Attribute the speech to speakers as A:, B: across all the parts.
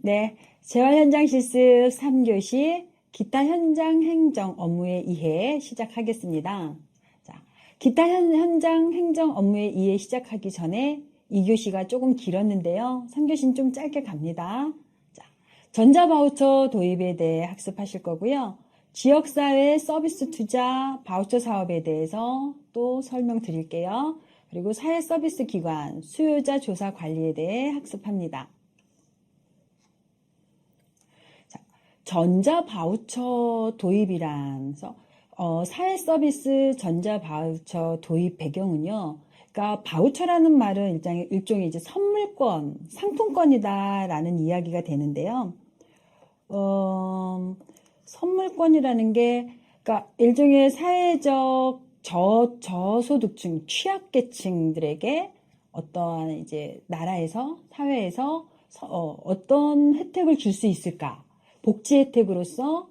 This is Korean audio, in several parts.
A: 네, 재활 현장 실습 3교시 기타 현장 행정 업무의 이해 시작하겠습니다. 자, 기타 현장 행정 업무의 이해 시작하기 전에 2교시가 조금 길었는데요. 3교시는 좀 짧게 갑니다. 자, 전자바우처 도입에 대해 학습하실 거고요. 지역사회 서비스 투자 바우처 사업에 대해서 또 설명드릴게요. 그리고 사회서비스 기관 수요자 조사 관리에 대해 학습합니다. 전자바우처 도입이란서 사회서비스 전자바우처 도입 배경은요. 그러니까 바우처라는 말은 일종의 이제 선물권, 상품권이다라는 이야기가 되는데요. 선물권이라는 게 그러니까 일종의 사회적 저소득층, 취약계층들에게 어떠한 이제 나라에서 사회에서 어떤 혜택을 줄 수 있을까? 복지 혜택으로서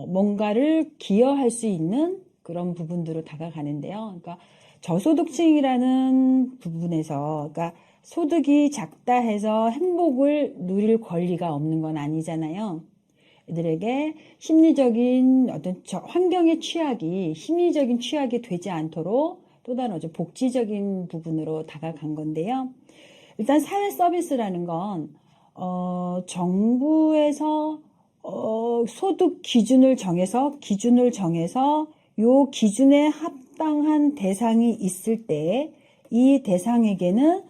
A: 뭔가를 기여할 수 있는 그런 부분들로 다가가는데요. 그러니까 저소득층이라는 부분에서 그러니까 소득이 작다 해서 행복을 누릴 권리가 없는 건 아니잖아요. 이들에게 심리적인 어떤 환경의 취약이 심리적인 취약이 되지 않도록 또 다른 복지적인 부분으로 다가간 건데요. 일단 사회 서비스라는 건 정부에서 소득 기준을 정해서 요 기준에 합당한 대상이 있을 때 이 대상에게는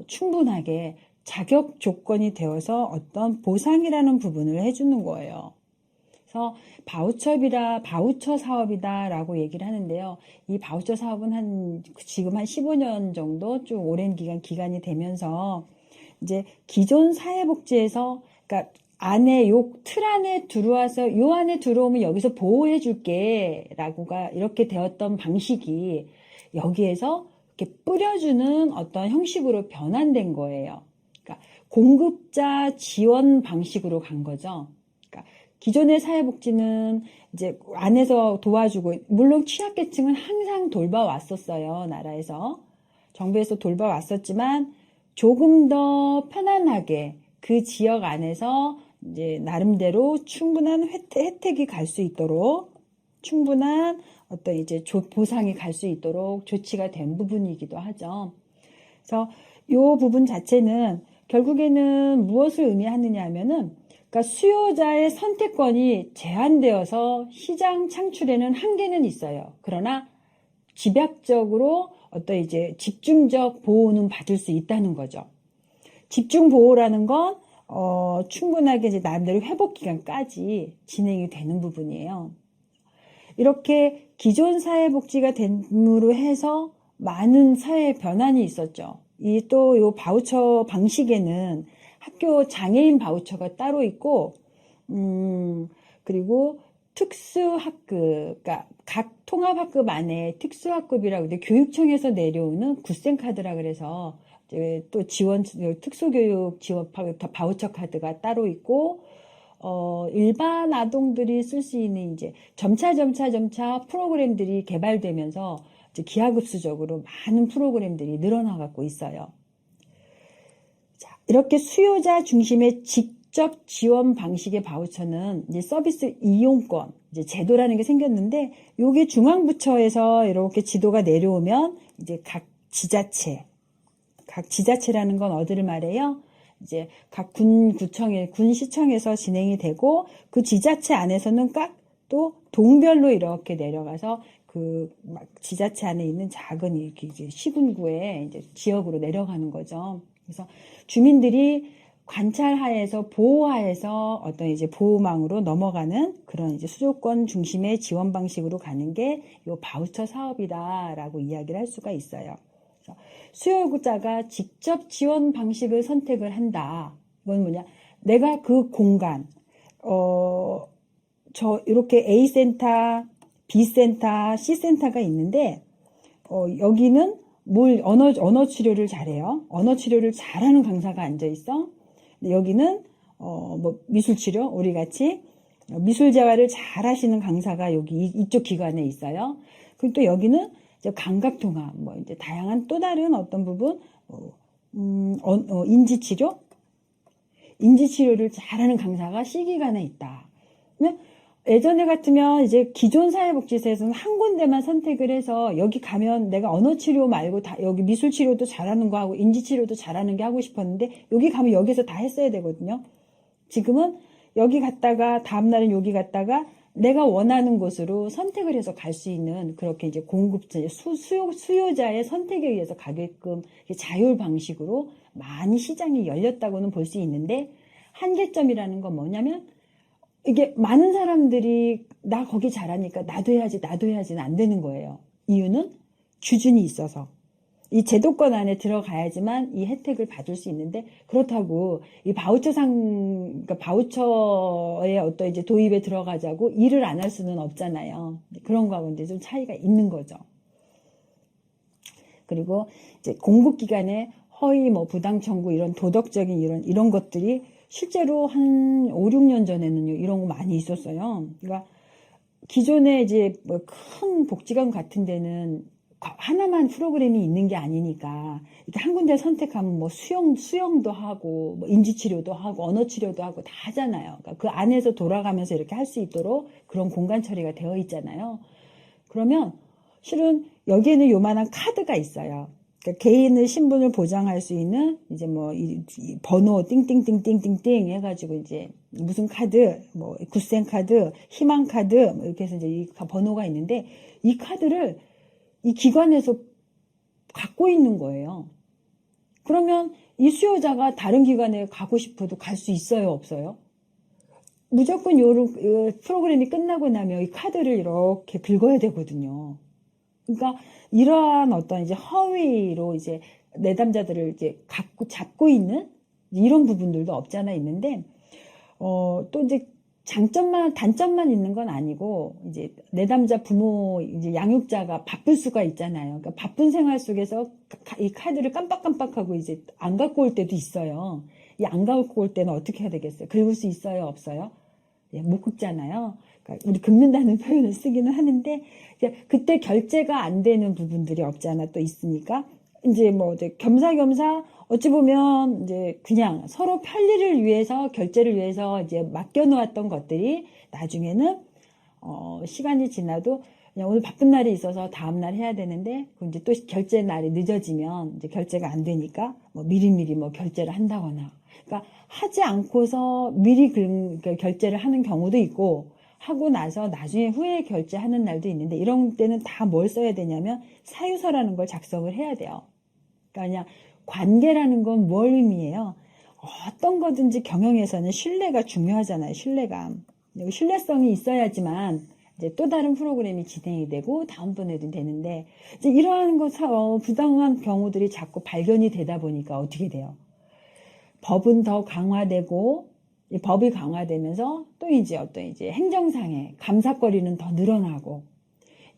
A: 충분하게 자격 조건이 되어서 어떤 보상이라는 부분을 해주는 거예요. 그래서 바우처 사업이다라고 얘기를 하는데요. 이 바우처 사업은 지금 한 15년 정도 좀 오랜 기간이 되면서 이제 기존 사회복지에서 그러니까 요 틀 안에 들어와서 요 안에 들어오면 여기서 보호해 줄게 라고가 이렇게 되었던 방식이 여기에서 이렇게 뿌려주는 어떤 형식으로 변환된 거예요. 그러니까 공급자 지원 방식으로 간 거죠. 그러니까 기존의 사회복지는 이제 안에서 도와주고 물론 취약계층은 항상 돌봐왔었어요. 나라에서 정부에서 돌봐왔었지만 조금 더 편안하게 그 지역 안에서 이제 나름대로 충분한 혜택이 갈 수 있도록 충분한 어떤 이제 보상이 갈 수 있도록 조치가 된 부분이기도 하죠. 그래서 이 부분 자체는 결국에는 무엇을 의미하느냐 하면은 그러니까 수요자의 선택권이 제한되어서 시장 창출에는 한계는 있어요. 그러나 집약적으로 어떤 이제 집중적 보호는 받을 수 있다는 거죠. 집중 보호라는 건 충분하게 이제 나름대로 회복 기간까지 진행이 되는 부분이에요. 이렇게 기존 사회복지가 됨으로 해서 많은 사회 변환이 있었죠. 요 바우처 방식에는 학교 장애인 바우처가 따로 있고, 그리고 특수학급, 그러니까 각 통합학급 안에 특수학급이라고 이제 교육청에서 내려오는 굿센카드라 그래서 또 특수교육 지원 바우처 카드가 따로 있고, 일반 아동들이 쓸 수 있는 이제 점차 프로그램들이 개발되면서 이제 기하급수적으로 많은 프로그램들이 늘어나고 있어요. 자, 이렇게 수요자 중심의 직접 지원 방식의 바우처는 이제 서비스 이용권, 이제 제도라는 게 생겼는데, 요게 중앙부처에서 이렇게 지도가 내려오면 이제 각 지자체라는 건 어디를 말해요? 이제 각 군시청에서 진행이 되고 그 지자체 안에서는 각 또 동별로 이렇게 내려가서 그 지자체 안에 있는 작은 이렇게 이제 시군구에 이제 지역으로 내려가는 거죠. 그래서 주민들이 관찰하에서 보호하에서 어떤 이제 보호망으로 넘어가는 그런 이제 수도권 중심의 지원 방식으로 가는 게 요 바우처 사업이다라고 이야기를 할 수가 있어요. 수요자가 직접 지원 방식을 선택을 한다. 이건 뭐냐? 내가 그 공간, 이렇게 A센터, B센터, C센터가 있는데, 여기는 언어 치료를 잘해요. 언어 치료를 잘하는 강사가 앉아 있어. 여기는, 미술 치료, 우리 같이 미술 재활을 잘 하시는 강사가 이쪽 기관에 있어요. 그리고 또 여기는 감각통합, 이제 다양한 또 다른 어떤 부분, 인지치료? 인지치료를 잘하는 강사가 C기관에 있다. 그러면 예전에 같으면 이제 기존 사회복지사에서는 한 군데만 선택을 해서 여기 가면 내가 언어치료 말고 다 여기 미술치료도 잘하는 거 하고 인지치료도 잘하는 게 하고 싶었는데 여기 가면 여기서 다 했어야 되거든요. 지금은 여기 갔다가 다음날은 여기 갔다가 내가 원하는 곳으로 선택을 해서 갈 수 있는 그렇게 이제 공급자, 수요자의 선택에 의해서 가게끔 자율 방식으로 많이 시장이 열렸다고는 볼 수 있는데 한계점이라는 건 뭐냐면 이게 많은 사람들이 나 거기 잘하니까 나도 해야지는 안 되는 거예요. 이유는 기준이 있어서. 이 제도권 안에 들어가야지만 이 혜택을 받을 수 있는데 그렇다고 이 그러니까 바우처의 어떤 이제 도입에 들어가자고 일을 안 할 수는 없잖아요. 그런 거하고 이제 좀 차이가 있는 거죠. 그리고 이제 공급기관의 허위 뭐 부당 청구 이런 도덕적인 이런 것들이 실제로 한 5, 6년 전에는요, 이런 거 많이 있었어요. 그러니까 기존에 이제 뭐 큰 복지관 같은 데는 하나만 프로그램이 있는 게 아니니까 이렇게 한 군데 선택하면 뭐 수영도 하고 뭐 인지치료도 하고 언어치료도 하고 다 하잖아요. 그러니까 그 안에서 돌아가면서 이렇게 할 수 있도록 그런 공간 처리가 되어 있잖아요. 그러면 실은 여기에는 요만한 카드가 있어요. 그러니까 개인의 신분을 보장할 수 있는 이제 뭐 이 번호 띵띵띵띵띵띵 해가지고 이제 무슨 카드, 뭐 굿센 카드, 희망 카드 뭐 이렇게 해서 이제 이 번호가 있는데 이 카드를 이 기관에서 갖고 있는 거예요. 그러면 이 수요자가 다른 기관에 가고 싶어도 갈 수 있어요, 없어요? 무조건 요 프로그램이 끝나고 나면 이 카드를 이렇게 긁어야 되거든요. 그러니까 이러한 어떤 이제 허위로 이제 내담자들을 이제 잡고 있는 이런 부분들도 없잖아 있는데, 또 이제 단점만 있는 건 아니고, 이제 내담자 부모, 이제 양육자가 바쁠 수가 있잖아요. 그러니까 바쁜 생활 속에서 이 카드를 깜빡깜빡하고 이제 안 갖고 올 때도 있어요. 이 안 갖고 올 때는 어떻게 해야 되겠어요? 긁을 수 있어요? 없어요? 예, 못 긁잖아요. 그러니까 우리 긁는다는 표현을 쓰기는 하는데, 그때 결제가 안 되는 부분들이 없잖아 또 있으니까, 이제 뭐 겸사겸사 어찌 보면 이제 그냥 서로 편리를 위해서 결제를 위해서 이제 맡겨놓았던 것들이 나중에는 시간이 지나도 그냥 오늘 바쁜 날이 있어서 다음 날 해야 되는데 그럼 이제 또 결제 날이 늦어지면 이제 결제가 안 되니까 뭐 미리미리 뭐 결제를 한다거나, 그러니까 하지 않고서 미리 결제를 하는 경우도 있고 하고 나서 나중에 후에 결제하는 날도 있는데, 이런 때는 다 뭘 써야 되냐면 사유서라는 걸 작성을 해야 돼요. 그러니까 그냥 관계라는 건 뭘 의미해요? 어떤 거든지 경영에서는 신뢰가 중요하잖아요. 신뢰감. 신뢰성이 있어야지만 이제 또 다른 프로그램이 진행이 되고 다음번에도 되는데, 이제 이러한 부당한 경우들이 자꾸 발견이 되다 보니까 어떻게 돼요? 법은 더 강화되고, 이 법이 강화되면서 또 이제 어떤 이제 행정상의 감사거리는 더 늘어나고,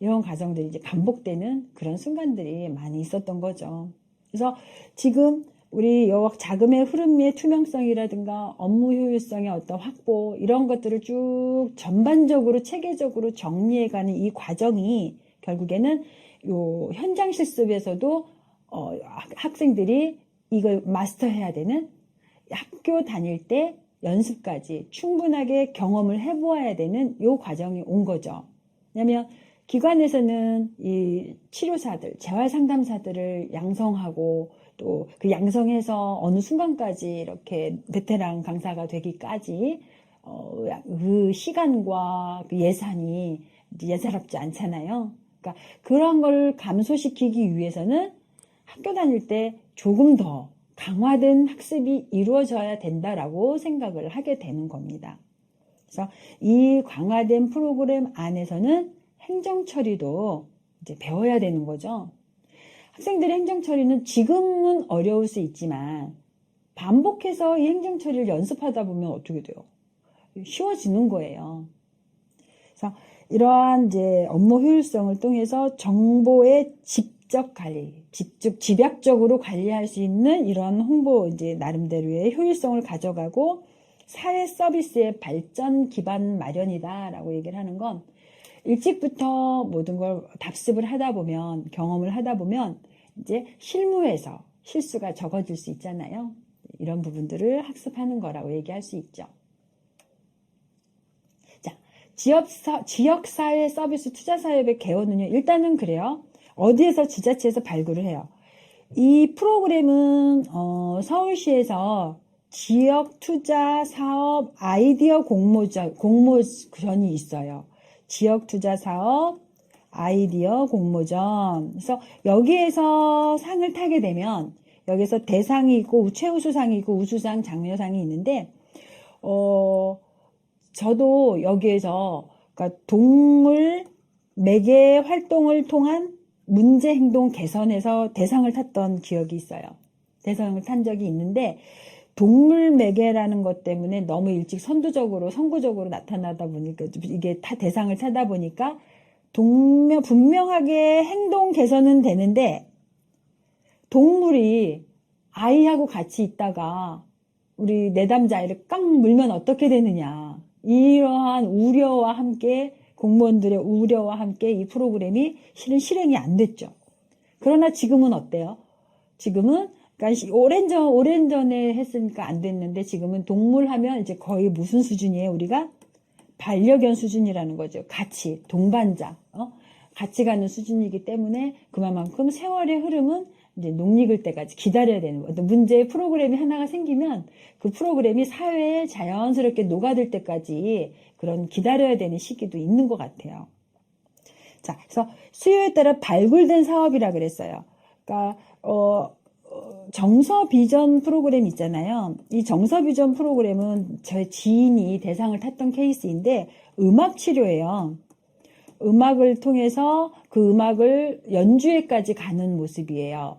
A: 이런 과정들이 이제 반복되는 그런 순간들이 많이 있었던 거죠. 그래서 지금 우리 자금의 흐름의 투명성이라든가 업무 효율성의 어떤 확보, 이런 것들을 쭉 전반적으로 체계적으로 정리해가는 이 과정이 결국에는 요 현장 실습에서도 학생들이 이걸 마스터해야 되는, 학교 다닐 때 연습까지 충분하게 경험을 해보아야 되는 요 과정이 온 거죠. 왜냐하면 기관에서는 이 치료사들, 재활상담사들을 양성하고 또 그 양성해서 어느 순간까지 이렇게 베테랑 강사가 되기까지 그 시간과 그 예산이 예사롭지 않잖아요. 그러니까 그런 걸 감소시키기 위해서는 학교 다닐 때 조금 더 강화된 학습이 이루어져야 된다라고 생각을 하게 되는 겁니다. 그래서 이 강화된 프로그램 안에서는 행정 처리도 이제 배워야 되는 거죠. 학생들의 행정 처리는 지금은 어려울 수 있지만 반복해서 이 행정 처리를 연습하다 보면 어떻게 돼요? 쉬워지는 거예요. 그래서 이러한 이제 업무 효율성을 통해서 정보의 직접 관리, 집약적으로 관리할 수 있는 이런 홍보 이제 나름대로의 효율성을 가져가고 사회 서비스의 발전 기반 마련이다라고 얘기를 하는 건, 일찍부터 모든 걸 답습을 하다 보면, 경험을 하다 보면 이제 실무에서 실수가 적어질 수 있잖아요. 이런 부분들을 학습하는 거라고 얘기할 수 있죠. 자, 지역사회 서비스 투자사업의 개요는요. 일단은 그래요. 어디에서 지자체에서 발굴을 해요. 이 프로그램은 서울시에서 지역투자사업 아이디어 공모전이 있어요. 지역투자사업 아이디어 공모전. 그래서 여기에서 상을 타게 되면 여기서 대상이 있고 최우수상이 있고 우수상, 장려상이 있는데 저도 여기에서 그러니까 동물 매개 활동을 통한 문제 행동 개선에서 대상을 탔던 기억이 있어요. 대상을 탄 적이 있는데 동물 매개라는 것 때문에 너무 일찍 선구적으로 나타나다 보니까 이게 다 대상을 타다 보니까 분명하게 행동 개선은 되는데 동물이 아이하고 같이 있다가 우리 내담자아이를 깡 물면 어떻게 되느냐. 이러한 우려와 함께 공무원들의 우려와 함께 이 프로그램이 실은 실행이 안 됐죠. 그러나 지금은 어때요? 지금은 그러니까 오랜 전에 했으니까 안 됐는데 지금은 동물 하면 이제 거의 무슨 수준이에요? 우리가 반려견 수준이라는 거죠. 같이 동반자, 같이 가는 수준이기 때문에 그만큼 세월의 흐름은 이제 녹익을 때까지 기다려야 되는 거예요. 문제의 프로그램이 하나가 생기면 그 프로그램이 사회에 자연스럽게 녹아들 때까지 그런 기다려야 되는 시기도 있는 것 같아요. 자, 그래서 수요에 따라 발굴된 사업이라 그랬어요. 그러니까 정서 비전 프로그램 있잖아요. 이 정서 비전 프로그램은 저의 지인이 대상을 탔던 케이스인데 음악 치료예요. 음악을 통해서 그 음악을 연주회까지 가는 모습이에요.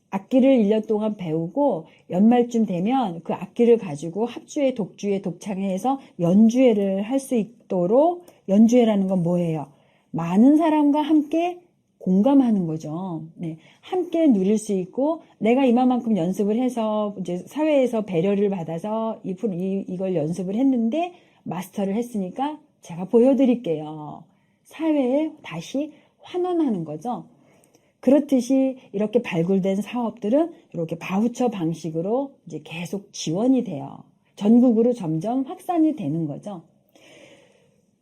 A: 악기를 1년 동안 배우고 연말쯤 되면 그 악기를 가지고 합주회, 독주회, 독창회에서 연주회를 할 수 있도록 연주회라는 건 뭐예요? 많은 사람과 함께 공감하는 거죠. 네, 함께 누릴 수 있고 내가 이만큼 연습을 해서 이제 사회에서 배려를 받아서 이걸 연습을 했는데 마스터를 했으니까 제가 보여드릴게요. 사회에 다시 환원하는 거죠. 그렇듯이 이렇게 발굴된 사업들은 이렇게 바우처 방식으로 이제 계속 지원이 돼요. 전국으로 점점 확산이 되는 거죠.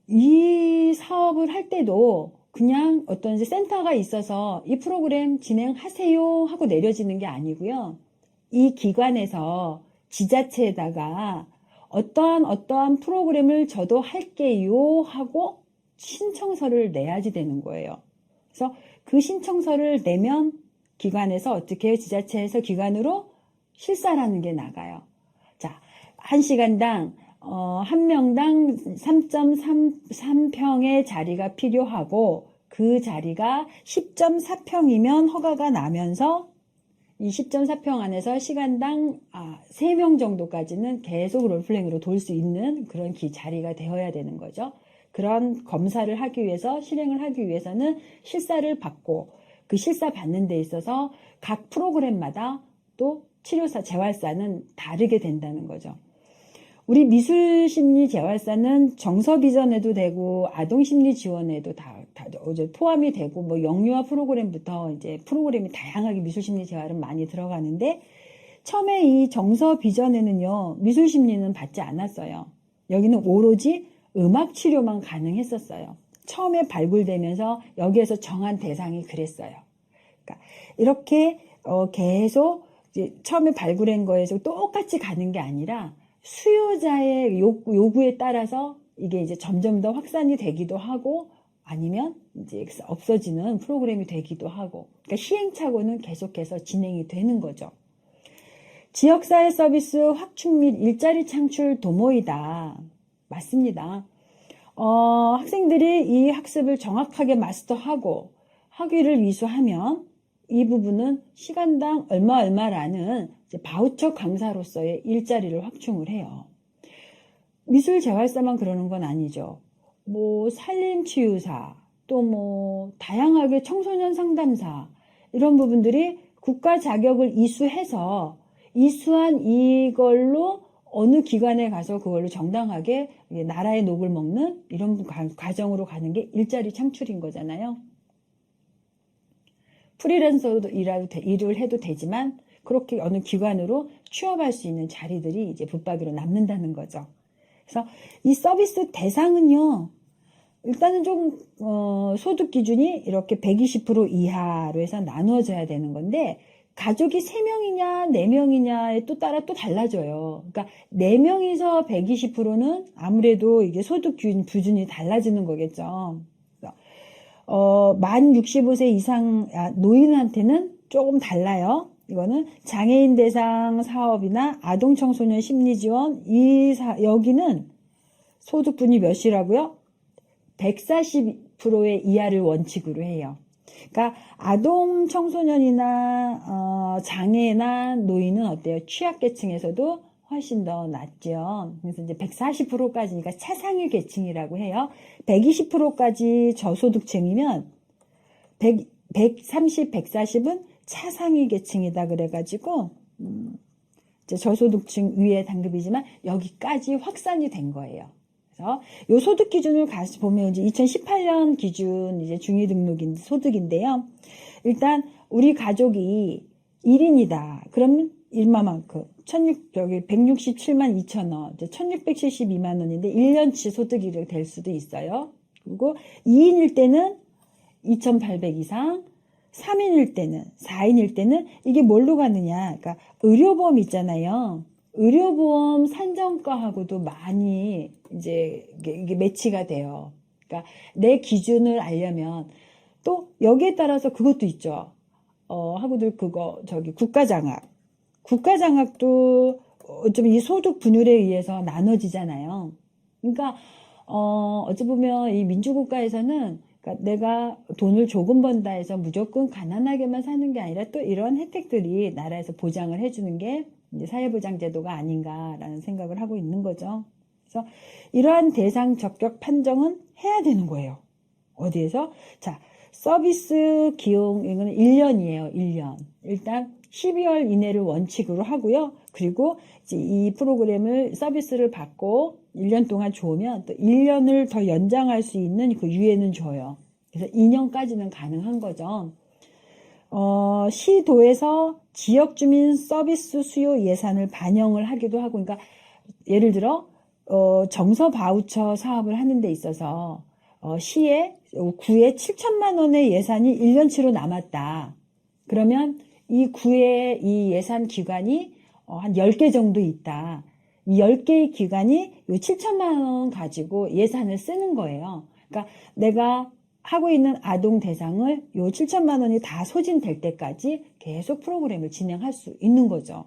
A: 이 사업을 할 때도 그냥 어떤 이제 센터가 있어서 이 프로그램 진행하세요 하고 내려지는 게 아니고요. 이 기관에서 지자체에다가 어떠한 프로그램을 저도 할게요 하고 신청서를 내야지 되는 거예요. 그래서 그 신청서를 내면 기관에서 어떻게 해요? 지자체에서 기관으로 실사라는 게 나가요. 자, 1시간당 한 명당 3.3평의 자리가 필요하고 그 자리가 10.4평이면 허가가 나면서 이 10.4평 안에서 시간당 3명 정도까지는 계속 롤플레잉으로 돌 수 있는 그런 자리가 되어야 되는 거죠. 그런 검사를 하기 위해서 실행을 하기 위해서는 실사를 받고 그 실사 받는 데 있어서 각 프로그램마다 또 치료사 재활사는 다르게 된다는 거죠. 우리 미술심리재활사는 정서비전에도 되고 아동심리지원에도 다 포함이 되고 뭐 영유아 프로그램부터 이제 프로그램이 다양하게 미술심리재활은 많이 들어가는데 처음에 이 정서비전에는요 미술심리는 받지 않았어요. 여기는 오로지 음악치료만 가능했었어요. 처음에 발굴되면서 여기에서 정한 대상이 그랬어요. 그러니까 이렇게 계속 이제 처음에 발굴한 거에서 똑같이 가는 게 아니라 수요자의 요구에 따라서 이게 이제 점점 더 확산이 되기도 하고 아니면 이제 없어지는 프로그램이 되기도 하고 그러니까 시행착오는 계속해서 진행이 되는 거죠. 지역사회 서비스 확충 및 일자리 창출 도모이다. 맞습니다. 학생들이 이 학습을 정확하게 마스터하고 학위를 이수하면 이 부분은 시간당 얼마라는 바우처 강사로서의 일자리를 확충을 해요. 미술재활사만 그러는 건 아니죠. 뭐 산림치유사, 또 뭐 다양하게 청소년 상담사 이런 부분들이 국가 자격을 이수해서 이수한 이걸로 어느 기관에 가서 그걸로 정당하게 나라의 녹을 먹는 이런 과정으로 가는 게 일자리 창출인 거잖아요. 프리랜서로 일을 해도 되지만 그렇게 어느 기관으로 취업할 수 있는 자리들이 이제 붙박이로 남는다는 거죠. 그래서 이 서비스 대상은요, 일단은 좀 소득 기준이 이렇게 120% 이하로 해서 나누어져야 되는 건데, 가족이 3명이냐 4명이냐에 또 따라 또 달라져요. 그러니까 4명이서 120%는 아무래도 이게 소득 기준이 달라지는 거겠죠. 만 65세 이상 노인한테는 조금 달라요. 이거는 장애인 대상 사업이나 아동 청소년 심리 지원 여기는 소득분이 몇이라고요? 140%의 이하를 원칙으로 해요. 그러니까 아동 청소년이나 장애나 노인은 어때요? 취약계층에서도 훨씬 더 낮죠. 그래서 이제 140%까지니까 차상위 계층이라고 해요. 120%까지 저소득층이면 130, 140은 차상위 계층이다 그래가지고 이제 저소득층 위의 단급이지만 여기까지 확산이 된 거예요. 그래서 요 소득 기준을 같이 보면 이제 2018년 기준 이제 중위 등록인 소득인데요. 일단 우리 가족이 1인이다. 그러면 일마만큼 167만 2천 원, 1672만 원인데 1년치 소득이 될 수도 있어요. 그리고 2인일 때는 2800 이상, 3인일 때는, 4인일 때는 이게 뭘로 가느냐. 그러니까 의료보험 있잖아요. 의료보험 산정가하고도 많이 이제 이게 매치가 돼요. 그러니까 내 기준을 알려면 또 여기에 따라서 그것도 있죠. 하고들 국가장학. 국가장학도 좀 이 소득 분율에 의해서 나눠지잖아요. 그러니까, 어찌 보면 이 민주국가에서는 그러니까 내가 돈을 조금 번다 해서 무조건 가난하게만 사는 게 아니라 또 이런 혜택들이 나라에서 보장을 해주는 게 이제 사회보장제도가 아닌가라는 생각을 하고 있는 거죠. 그래서 이러한 대상 적격 판정은 해야 되는 거예요. 어디에서? 자, 서비스 기용, 이거는 1년이에요, 1년. 일단 12월 이내를 원칙으로 하고요. 그리고 이제 이 프로그램을, 서비스를 받고 1년 동안 좋으면 또 1년을 더 연장할 수 있는 그 유예는 줘요. 그래서 2년까지는 가능한 거죠. 시도에서 지역주민 서비스 수요 예산을 반영을 하기도 하고, 그러니까 예를 들어 정서 바우처 사업을 하는 데 있어서 시에 구에 7천만 원의 예산이 1년치로 남았다. 그러면 이 구에 이 예산 기관이 한 10개 정도 있다. 이 10개의 기관이 요 7천만 원 가지고 예산을 쓰는 거예요. 그러니까 내가 하고 있는 아동 대상을 요 7천만 원이 다 소진될 때까지 계속 프로그램을 진행할 수 있는 거죠.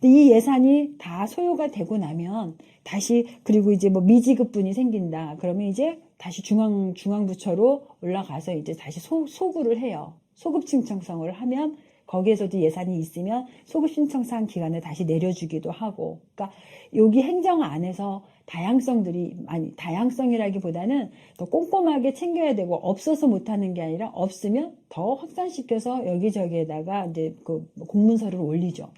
A: 근데 이 예산이 다 소요가 되고 나면 다시, 그리고 이제 뭐 미지급분이 생긴다. 그러면 이제 다시 중앙부처로 올라가서 이제 다시 소구를 해요. 소급 신청성을 하면 거기에서도 예산이 있으면 소급 신청상 기간을 다시 내려주기도 하고. 그러니까 여기 행정 안에서 다양성이라기보다는 더 꼼꼼하게 챙겨야 되고, 없어서 못하는 게 아니라 없으면 더 확산시켜서 여기저기에다가 이제 그 공문서를 올리죠.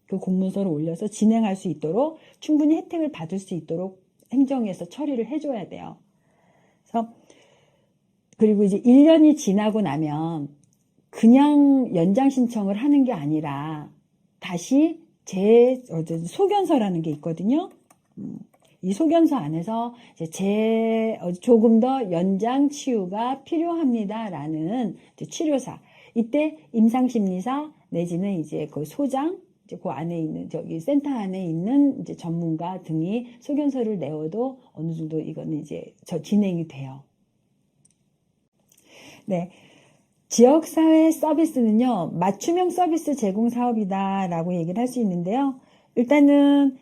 A: 그 공문서를 올려서 진행할 수 있도록 충분히 혜택을 받을 수 있도록 행정에서 처리를 해줘야 돼요. 그래서 그리고 이제 1년이 지나고 나면 그냥 연장 신청을 하는 게 아니라 다시 소견서라는 게 있거든요. 이 소견서 안에서 이제 조금 더 연장 치유가 필요합니다라는 치료사, 이때 임상심리사 내지는 이제 그 소장, 이제 그 안에 있는 센터 안에 있는 이제 전문가 등이 소견서를 내어도 어느 정도 이거는 이제 진행이 돼요. 네. 지역사회 서비스는요, 맞춤형 서비스 제공 사업이다라고 얘기를 할 수 있는데요. 일단은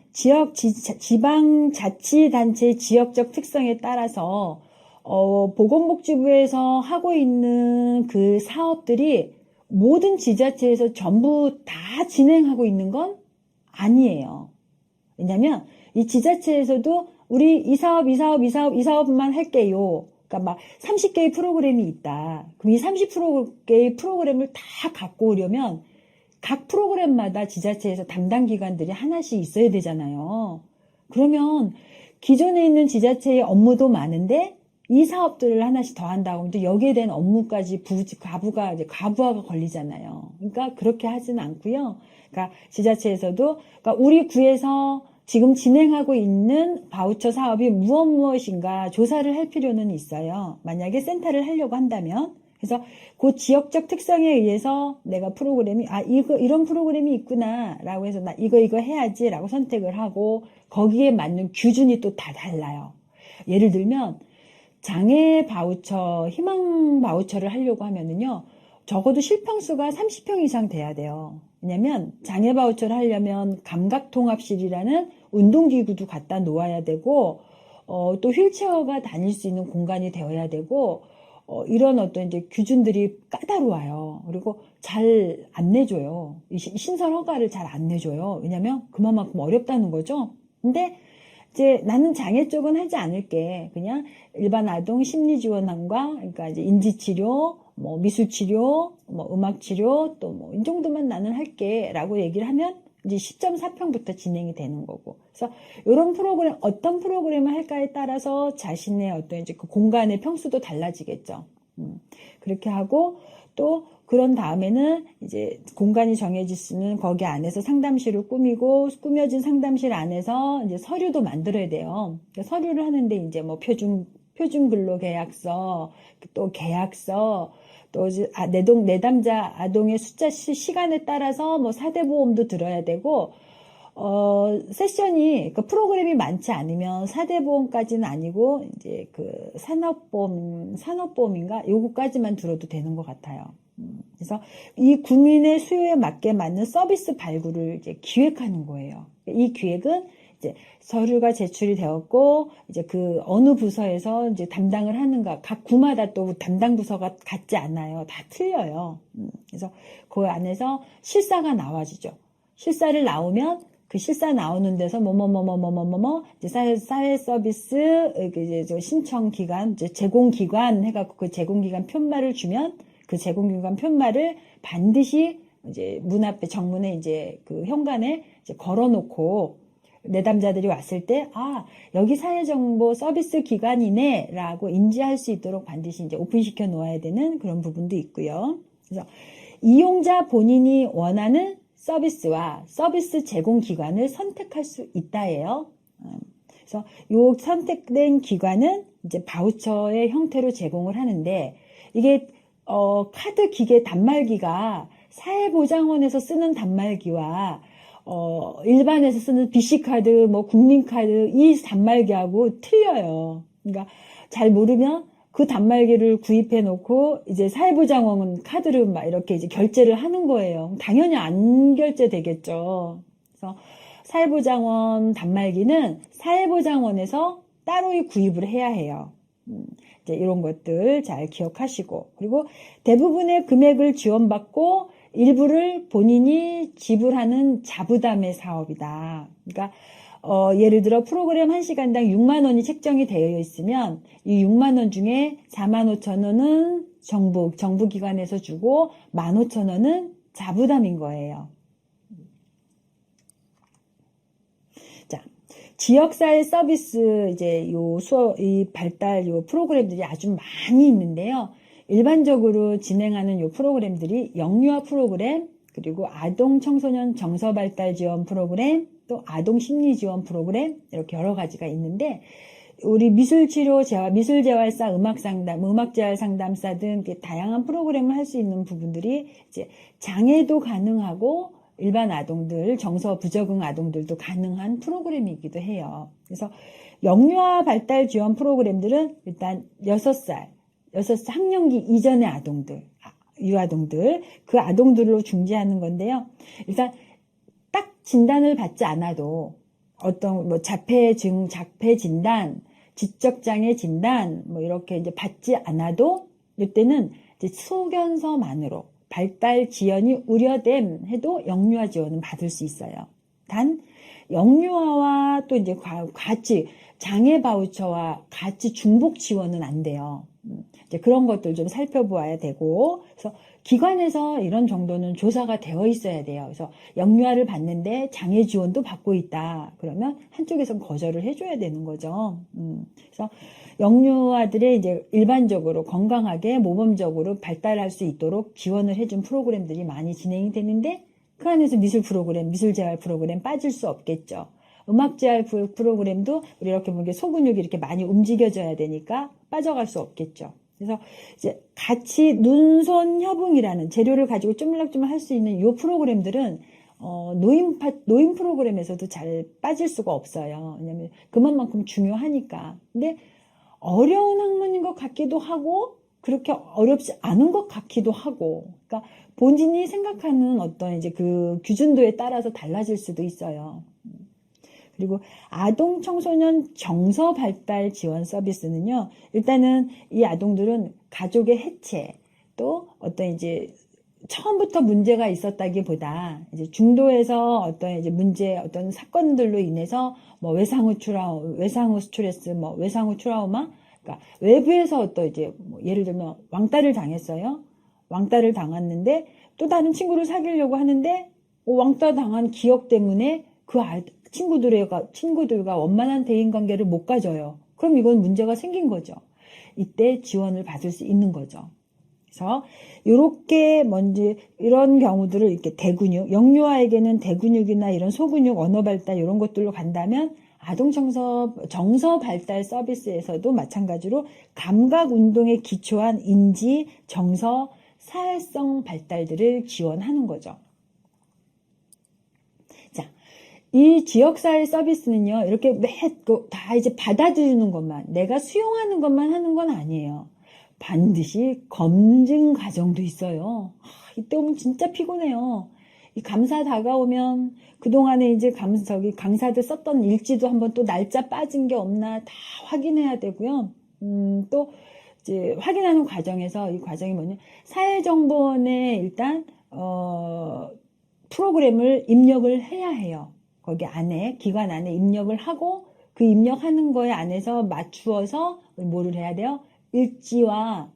A: 지방자치단체의 지역적 특성에 따라서 보건복지부에서 하고 있는 그 사업들이 모든 지자체에서 전부 다 진행하고 있는 건 아니에요. 왜냐면 이 지자체에서도 우리 이 사업만 할게요. 그러니까 막 30개의 프로그램이 있다. 그럼 이 30개의 프로그램을 다 갖고 오려면 각 프로그램마다 지자체에서 담당 기관들이 하나씩 있어야 되잖아요. 그러면 기존에 있는 지자체의 업무도 많은데 이 사업들을 하나씩 더 한다고 하면 또 여기에 대한 업무까지 과부하가 걸리잖아요. 그러니까 그렇게 하지는 않고요. 그러니까 지자체에서도 그러니까 우리 구에서 지금 진행하고 있는 바우처 사업이 무엇인가 조사를 할 필요는 있어요. 만약에 센터를 하려고 한다면. 그래서 그 지역적 특성에 의해서 내가 프로그램이 이런 프로그램이 있구나 라고 해서 나 이거 해야지 라고 선택을 하고 거기에 맞는 기준이 또 다 달라요. 예를 들면 장애 바우처, 희망 바우처를 하려고 하면은요, 적어도 실평수가 30평 이상 돼야 돼요. 왜냐면 장애 바우처를 하려면 감각통합실이라는 운동기구도 갖다 놓아야 되고, 또 휠체어가 다닐 수 있는 공간이 되어야 되고, 이런 어떤 이제 기준들이 까다로워요. 그리고 잘 안 내줘요. 신설 허가를 잘 안 내줘요. 왜냐면 그만큼 어렵다는 거죠. 근데 이제 나는 장애 쪽은 하지 않을게. 그냥 일반 아동 심리지원학과, 그러니까 이제 인지치료, 뭐 미술치료, 뭐 음악치료, 또 뭐 이 정도만 나는 할게. 라고 얘기를 하면 이제 10.4평부터 진행이 되는 거고. 그래서 이런 프로그램, 어떤 프로그램을 할까에 따라서 자신의 어떤 이제 그 공간의 평수도 달라지겠죠. 그렇게 하고 또 그런 다음에는 이제 공간이 정해졌으면 거기 안에서 상담실을 꾸미고 꾸며진 상담실 안에서 이제 서류도 만들어야 돼요. 그러니까 서류를 하는데 이제 뭐 표준 근로계약서, 또 계약서, 또 내담자 아동의 숫자 시간에 따라서 뭐 4대 보험도 들어야 되고 세션이, 그러니까 프로그램이 많지 않으면 4대 보험까지는 아니고, 이제 그 산업보험인가? 요거까지만 들어도 되는 것 같아요. 그래서 이 국민의 수요에 맞는 서비스 발굴을 이제 기획하는 거예요. 이 기획은 이제 서류가 제출이 되었고, 이제 그 어느 부서에서 이제 담당을 하는가, 각 구마다 또 담당 부서가 같지 않아요. 다 틀려요. 그래서 그 안에서 실사가 나와지죠. 실사를 나오면 그 실사 나오는 데서 이제 사회 서비스 이제 신청 기간, 이제 제공 기관 해갖고 그 제공 기간 편말을 주면 그 제공 기간 편말을 반드시 이제 문 앞에 정문에 이제 그 현관에 이제 걸어놓고 내담자들이 왔을 때 여기 사회정보 서비스 기관이네라고 인지할 수 있도록 반드시 이제 오픈시켜 놓아야 되는 그런 부분도 있고요. 그래서 이용자 본인이 원하는 서비스와 서비스 제공 기관을 선택할 수 있다예요. 그래서 요 선택된 기관은 이제 바우처의 형태로 제공을 하는데 이게 카드 기계 단말기가 사회보장원에서 쓰는 단말기와 일반에서 쓰는 BC카드, 뭐 국민카드 이 단말기하고 틀려요. 그러니까 잘 모르면 그 단말기를 구입해 놓고 이제 사회보장원 카드를 막 이렇게 이제 결제를 하는 거예요. 당연히 안 결제되겠죠. 그래서 사회보장원 단말기는 사회보장원에서 따로 구입을 해야 해요. 이제 이런 것들 잘 기억하시고, 그리고 대부분의 금액을 지원받고 일부를 본인이 지불하는 자부담의 사업이다. 그러니까 예를 들어 프로그램 1시간당 6만 원이 책정이 되어 있으면 이 6만 원 중에 4만 5천 원은 정부기관에서 주고 1만 5천 원은 자부담인 거예요. 자, 지역사회 서비스 이제 이 발달 프로그램들이 아주 많이 있는데요. 일반적으로 진행하는 요 프로그램들이 영유아 프로그램, 그리고 아동 청소년 정서 발달 지원 프로그램, 또 아동 심리 지원 프로그램 이렇게 여러 가지가 있는데 우리 미술재활사, 음악재활 상담사 등 다양한 프로그램을 할 수 있는 부분들이 이제 장애도 가능하고 일반 아동들, 정서 부적응 아동들도 가능한 프로그램이기도 해요. 그래서 영유아 발달 지원 프로그램들은 일단 6살 학령기 이전의 아동들, 유아동들, 그 아동들로 중지하는 건데요. 일단 딱 진단을 받지 않아도 어떤 뭐 자폐 진단, 지적장애 진단 뭐 이렇게 이제 받지 않아도 이때는 이제 소견서만으로 발달 지연이 우려됨 해도 영유아 지원은 받을 수 있어요. 단 영유아와 또 이제 같이 장애 바우처와 같이 중복 지원은 안 돼요. 이제 그런 것들 좀 살펴보아야 되고, 그래서 기관에서 이런 정도는 조사가 되어 있어야 돼요. 그래서 영유아를 받는데 장애 지원도 받고 있다. 그러면 한쪽에선 거절을 해줘야 되는 거죠. 그래서 영유아들의 이제 일반적으로 건강하게 모범적으로 발달할 수 있도록 지원을 해준 프로그램들이 많이 진행이 되는데 그 안에서 미술 프로그램, 미술 재활 프로그램 빠질 수 없겠죠. 음악 재활 프로그램도 우리 이렇게 보면 소근육이 이렇게 많이 움직여져야 되니까 빠져갈 수 없겠죠. 그래서 이제 같이 눈손 협응이라는 재료를 가지고 쪼물락쪼물 할 수 있는 이 프로그램들은 노인 프로그램에서도 잘 빠질 수가 없어요. 왜냐면 그만큼 중요하니까. 근데 어려운 학문인 것 같기도 하고 그렇게 어렵지 않은 것 같기도 하고, 그러니까 본인이 생각하는 어떤 이제 그 기준도에 따라서 달라질 수도 있어요. 그리고 아동 청소년 정서 발달 지원 서비스는요, 일단은 이 아동들은 가족의 해체, 또 어떤 이제 처음부터 문제가 있었다기보다 이제 중도에서 어떤 이제 문제, 어떤 사건들로 인해서 뭐 외상후 스트레스, 뭐 외상후 트라우마, 그러니까 외부에서 어떤 이제 뭐 예를 들면 왕따를 당했어요. 왕따를 당했는데 또 다른 친구를 사귀려고 하는데 왕따 당한 기억 때문에 그 친구들과 원만한 대인관계를 못 가져요. 그럼 이건 문제가 생긴 거죠. 이때 지원을 받을 수 있는 거죠. 그래서 이렇게 먼저 이런 경우들을 이렇게 대근육, 영유아에게는 대근육이나 이런 소근육, 언어 발달 이런 것들로 간다면 아동 정서 발달 서비스에서도 마찬가지로 감각 운동에 기초한 인지, 정서, 사회성 발달들을 지원하는 거죠. 자, 이 지역사회 서비스는요, 이렇게 다 이제 받아들이는 것만, 내가 수용하는 것만 하는 건 아니에요. 반드시 검증 과정도 있어요. 이때 오면 진짜 피곤해요. 이 감사 다가오면 그동안에 이제 강사들 썼던 일지도 한번 또 날짜 빠진 게 없나 다 확인해야 되고요. 또 이제 확인하는 과정에서 이 과정이 뭐냐, 사회정보원에 일단 프로그램을 입력을 해야 해요. 거기 안에 기관 안에 입력을 하고 그 입력하는 거에 안에서 맞추어서 뭐를 해야 돼요? 일지와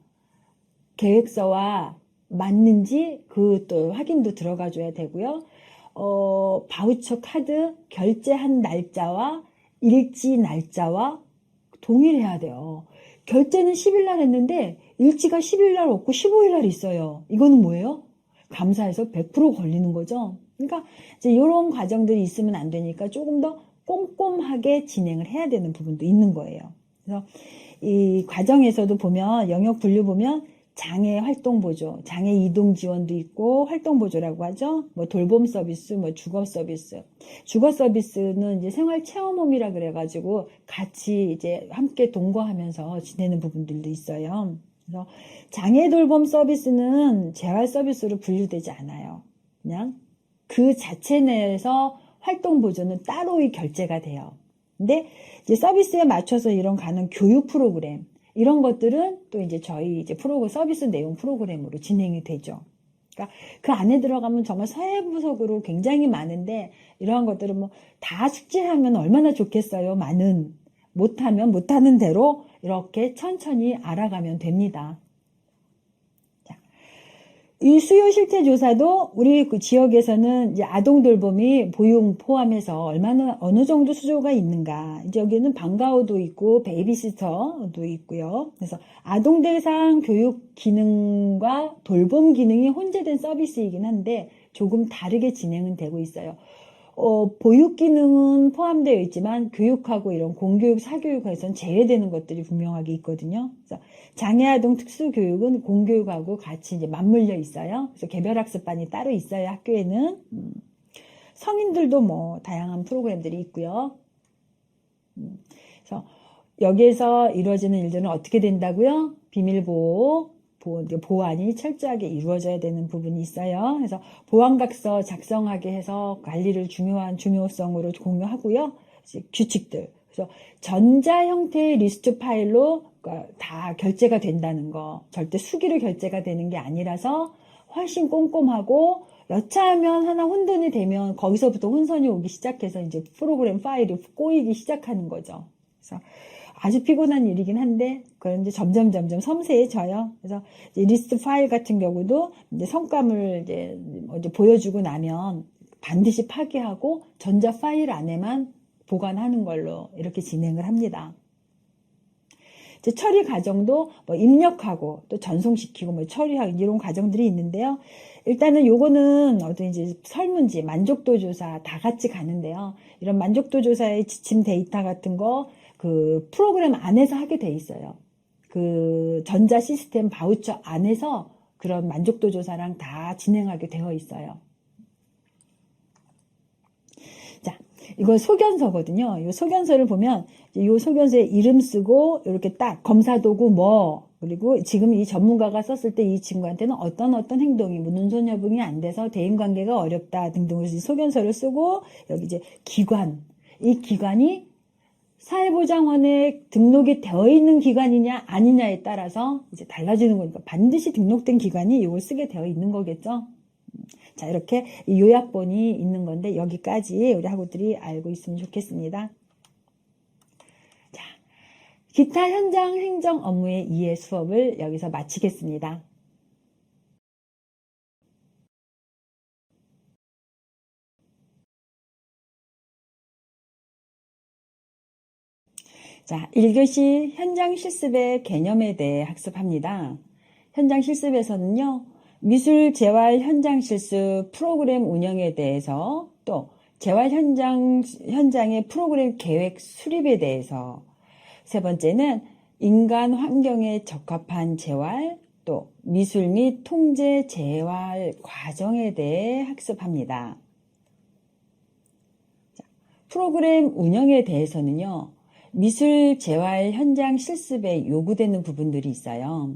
A: 계획서와 맞는지 그 또 확인도 들어가 줘야 되고요. 바우처 카드 결제한 날짜와 일지 날짜와 동일해야 돼요. 결제는 10일 날 했는데 일지가 10일 날 없고 15일 날 있어요. 이거는 뭐예요? 감사해서 100% 걸리는 거죠. 그러니까 이제 이런 과정들이 있으면 안 되니까 조금 더 꼼꼼하게 진행을 해야 되는 부분도 있는 거예요. 그래서 이 과정에서도 보면 영역 분류 보면 장애 활동 보조, 장애 이동 지원도 있고 활동 보조라고 하죠. 뭐 돌봄 서비스, 뭐 주거 서비스. 주거 서비스는 이제 생활 체험홈이라 그래가지고 같이 이제 함께 동거하면서 지내는 부분들도 있어요. 그래서 장애 돌봄 서비스는 재활 서비스로 분류되지 않아요. 그냥 그 자체 내에서 활동 보조는 따로의 결제가 돼요. 근데 이제 서비스에 맞춰서 이런 가는 교육 프로그램, 이런 것들은 또 이제 저희 이제 서비스 내용 프로그램으로 진행이 되죠. 그러니까 그 안에 들어가면 정말 사회부석으로 굉장히 많은데 이러한 것들은 뭐 다 숙지하면 얼마나 좋겠어요. 못하면 못하는 대로 이렇게 천천히 알아가면 됩니다. 이 수요 실태 조사도 우리 그 지역에서는 이제 아동 돌봄이 보육 포함해서 어느 정도 수조가 있는가. 이제 여기는 방과후도 있고 베이비시터도 있고요. 그래서 아동 대상 교육 기능과 돌봄 기능이 혼재된 서비스이긴 한데 조금 다르게 진행은 되고 있어요. 보육 기능은 포함되어 있지만 교육하고 이런 공교육, 사교육에서는 제외되는 것들이 분명하게 있거든요. 그래서 장애아동 특수교육은 공교육하고 같이 이제 맞물려 있어요. 그래서 개별학습반이 따로 있어요, 학교에는. 성인들도 뭐 다양한 프로그램들이 있고요. 그래서 여기에서 이루어지는 일들은 어떻게 된다고요? 보안이 철저하게 이루어져야 되는 부분이 있어요. 그래서 보안각서 작성하게 해서 관리를 중요성으로 공유하고요. 규칙들. 그래서 전자 형태의 리스트 파일로 다 결제가 된다는 거. 절대 수기로 결제가 되는 게 아니라서 훨씬 꼼꼼하고 여차하면 하나 혼돈이 되면 거기서부터 혼선이 오기 시작해서 이제 프로그램 파일이 꼬이기 시작하는 거죠. 그래서 아주 피곤한 일이긴 한데, 그런 이제 점점 섬세해져요. 그래서 이제 리스트 파일 같은 경우도 이제 성감을 이제 보여주고 나면 반드시 파기하고 전자 파일 안에만 보관하는 걸로 이렇게 진행을 합니다. 이제 처리 과정도 뭐 입력하고 또 전송시키고 뭐 처리하고 이런 과정들이 있는데요. 일단은 요거는 어떤 이제 설문지, 만족도 조사 다 같이 가는데요. 이런 만족도 조사의 지침 데이터 같은 거 그 프로그램 안에서 하게 돼 있어요. 그 전자 시스템 바우처 안에서 그런 만족도 조사랑 다 진행하게 되어 있어요. 자, 이거 소견서거든요. 이 소견서를 보면 이 소견서에 이름 쓰고 이렇게 딱 검사 도구 뭐, 그리고 지금 이 전문가가 썼을 때 이 친구한테는 어떤 행동이 뭐 눈소녀붕이 안 돼서 대인관계가 어렵다 등등으로 소견서를 쓰고, 여기 이제 기관, 이 기관이 사회보장원에 등록이 되어 있는 기관이냐 아니냐에 따라서 이제 달라지는 거니까 반드시 등록된 기관이 이걸 쓰게 되어 있는 거겠죠. 자, 이렇게 요약본이 있는 건데 여기까지 우리 학우들이 알고 있으면 좋겠습니다. 자, 기타 현장 행정 업무의 이해 수업을 여기서 마치겠습니다. 자, 1교시 현장 실습의 개념에 대해 학습합니다. 현장 실습에서는요, 미술 재활 현장 실습 프로그램 운영에 대해서, 또 재활 현장의 프로그램 계획 수립에 대해서, 세 번째는 인간 환경에 적합한 재활, 또 미술 및 통제 재활 과정에 대해 학습합니다. 자, 프로그램 운영에 대해서는요, 미술 재활 현장 실습에 요구되는 부분들이 있어요.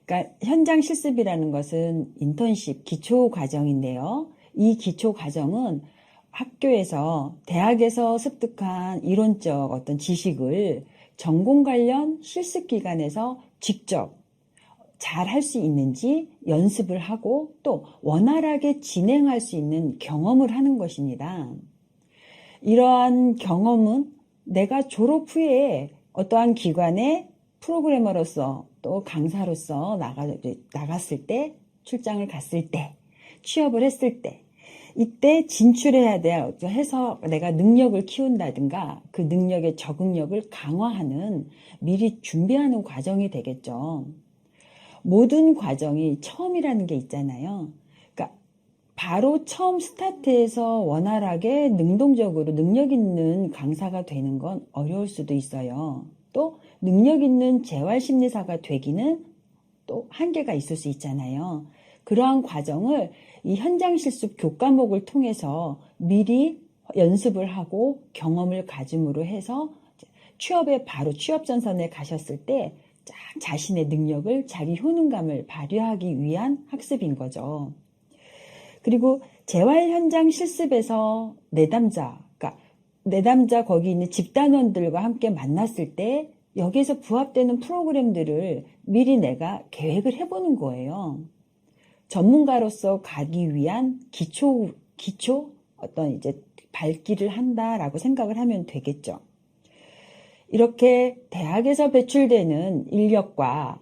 A: 그러니까 현장 실습이라는 것은 인턴십 기초 과정인데요. 이 기초 과정은 학교에서 대학에서 습득한 이론적 어떤 지식을 전공 관련 실습 기관에서 직접 잘 할 수 있는지 연습을 하고 또 원활하게 진행할 수 있는 경험을 하는 것입니다. 이러한 경험은 내가 졸업 후에 어떠한 기관에 프로그래머로서 또 강사로서 나갔을 때, 출장을 갔을 때, 취업을 했을 때, 이때 진출해야 해서 내가 능력을 키운다든가 그 능력의 적응력을 강화하는 미리 준비하는 과정이 되겠죠. 모든 과정이 처음이라는 게 있잖아요. 그러니까 바로 처음 스타트해서 원활하게 능동적으로 능력 있는 강사가 되는 건 어려울 수도 있어요. 또 능력 있는 재활심리사가 되기는 또 한계가 있을 수 있잖아요. 그러한 과정을 이 현장 실습 교과목을 통해서 미리 연습을 하고 경험을 가짐으로 해서 취업에 바로 취업 전선에 가셨을 때 자신의 능력을 자기 효능감을 발휘하기 위한 학습인 거죠. 그리고 재활 현장 실습에서 내담자, 그러니까 내담자 거기 있는 집단원들과 함께 만났을 때 여기에서 부합되는 프로그램들을 미리 내가 계획을 해보는 거예요. 전문가로서 가기 위한 기초 어떤 이제 발길을 한다라고 생각을 하면 되겠죠. 이렇게 대학에서 배출되는 인력과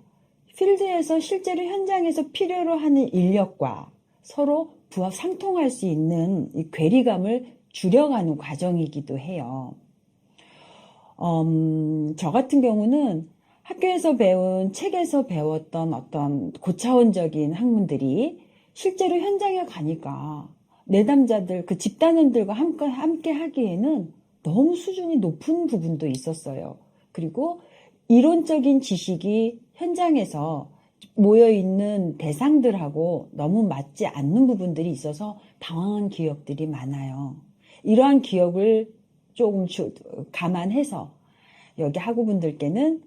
A: 필드에서 실제로 현장에서 필요로 하는 인력과 서로 부합 상통할 수 있는 이 괴리감을 줄여가는 과정이기도 해요. 저 같은 경우는 학교에서 배운 책에서 배웠던 어떤 고차원적인 학문들이 실제로 현장에 가니까 내담자들 그 집단원들과 함께 하기에는 너무 수준이 높은 부분도 있었어요. 그리고 이론적인 지식이 현장에서 모여있는 대상들하고 너무 맞지 않는 부분들이 있어서 당황한 기억들이 많아요. 이러한 기억을 조금 감안해서 여기 학우분들께는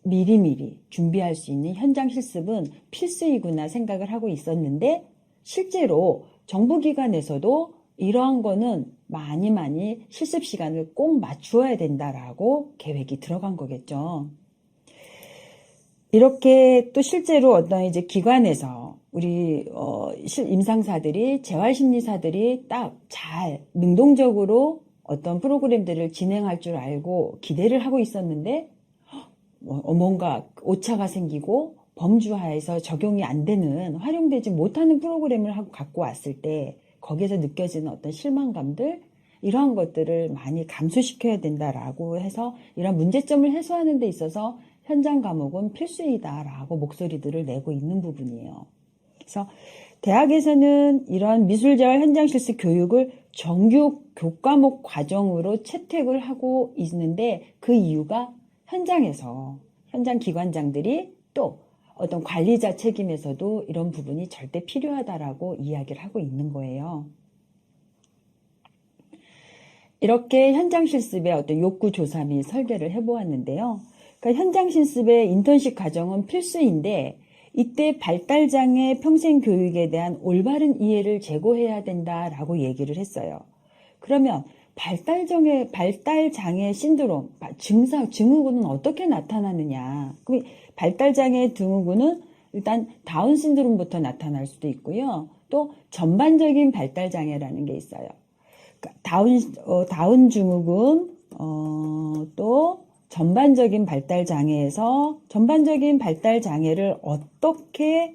A: 미리미리 준비할 수 있는 현장 실습은 필수이구나 생각을 하고 있었는데 실제로 정부기관에서도 이러한 거는 많이 실습 시간을 꼭 맞추어야 된다라고 계획이 들어간 거겠죠. 이렇게 또 실제로 어떤 이제 기관에서 우리 임상사들이 재활심리사들이 딱 잘 능동적으로 어떤 프로그램들을 진행할 줄 알고 기대를 하고 있었는데 뭔가 오차가 생기고 범주하에서 적용이 안 되는 활용되지 못하는 프로그램을 갖고 왔을 때 거기에서 느껴지는 어떤 실망감들 이러한 것들을 많이 감소시켜야 된다라고 해서 이런 문제점을 해소하는 데 있어서 현장 과목은 필수이다라고 목소리들을 내고 있는 부분이에요. 그래서 대학에서는 이런 미술재활 현장 실습 교육을 정규 교과목 과정으로 채택을 하고 있는데 그 이유가 현장에서 현장 기관장들이 또 어떤 관리자 책임에서도 이런 부분이 절대 필요하다라고 이야기를 하고 있는 거예요. 이렇게 현장 실습의 어떤 욕구 조사 및 설계를 해보았는데요. 그러니까 현장 실습의 인턴십 과정은 필수인데 이때 발달장애 평생교육에 대한 올바른 이해를 제고해야 된다라고 얘기를 했어요. 그러면 발달장애 신드롬, 증후군은 어떻게 나타나느냐. 그럼 발달장애 증후군은 일단 다운 신드롬부터 나타날 수도 있고요. 또 전반적인 발달장애라는 게 있어요. 다운 증후군, 또 전반적인 발달장애에서 전반적인 발달장애를 어떻게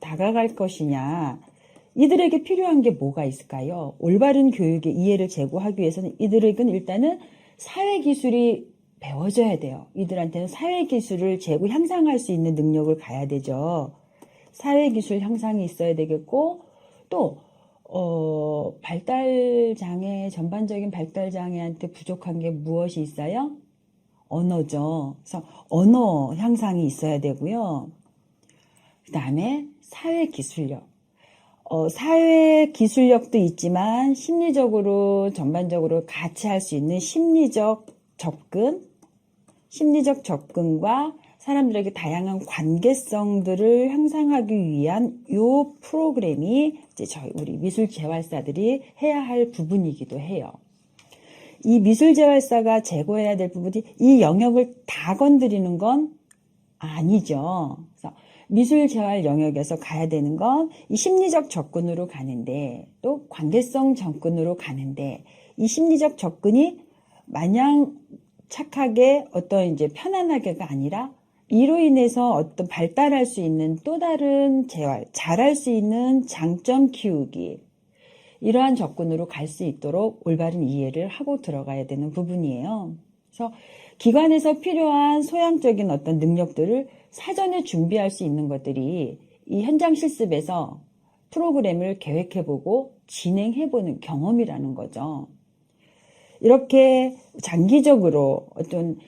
A: 다가갈 것이냐. 이들에게 필요한 게 뭐가 있을까요? 올바른 교육의 이해를 제고하기 위해서는 이들에게는 일단은 사회기술이 배워져야 돼요. 이들한테는 사회기술을 향상할 수 있는 능력을 가야 되죠. 사회기술 향상이 있어야 되겠고 또 발달장애, 전반적인 발달장애한테 부족한 게 무엇이 있어요? 언어죠. 그래서 언어 향상이 있어야 되고요. 그 다음에 사회기술력. 사회기술력도 있지만 심리적으로 전반적으로 같이 할 수 있는 심리적 접근과 사람들에게 다양한 관계성들을 향상하기 위한 이 프로그램이 이제 우리 미술재활사들이 해야 할 부분이기도 해요. 이 미술재활사가 제고해야 될 부분이 이 영역을 다 건드리는 건 아니죠. 그래서 미술재활 영역에서 가야 되는 건 이 심리적 접근으로 가는데 또 관계성 접근으로 가는데 이 심리적 접근이 마냥 착하게 어떤 이제 편안하게가 아니라 이로 인해서 어떤 발달할 수 있는 또 다른 재활, 잘할 수 있는 장점 키우기 이러한 접근으로 갈 수 있도록 올바른 이해를 하고 들어가야 되는 부분이에요. 그래서 기관에서 필요한 소양적인 어떤 능력들을 사전에 준비할 수 있는 것들이 이 현장 실습에서 프로그램을 계획해보고 진행해보는 경험이라는 거죠. 이렇게 장기적으로 어떤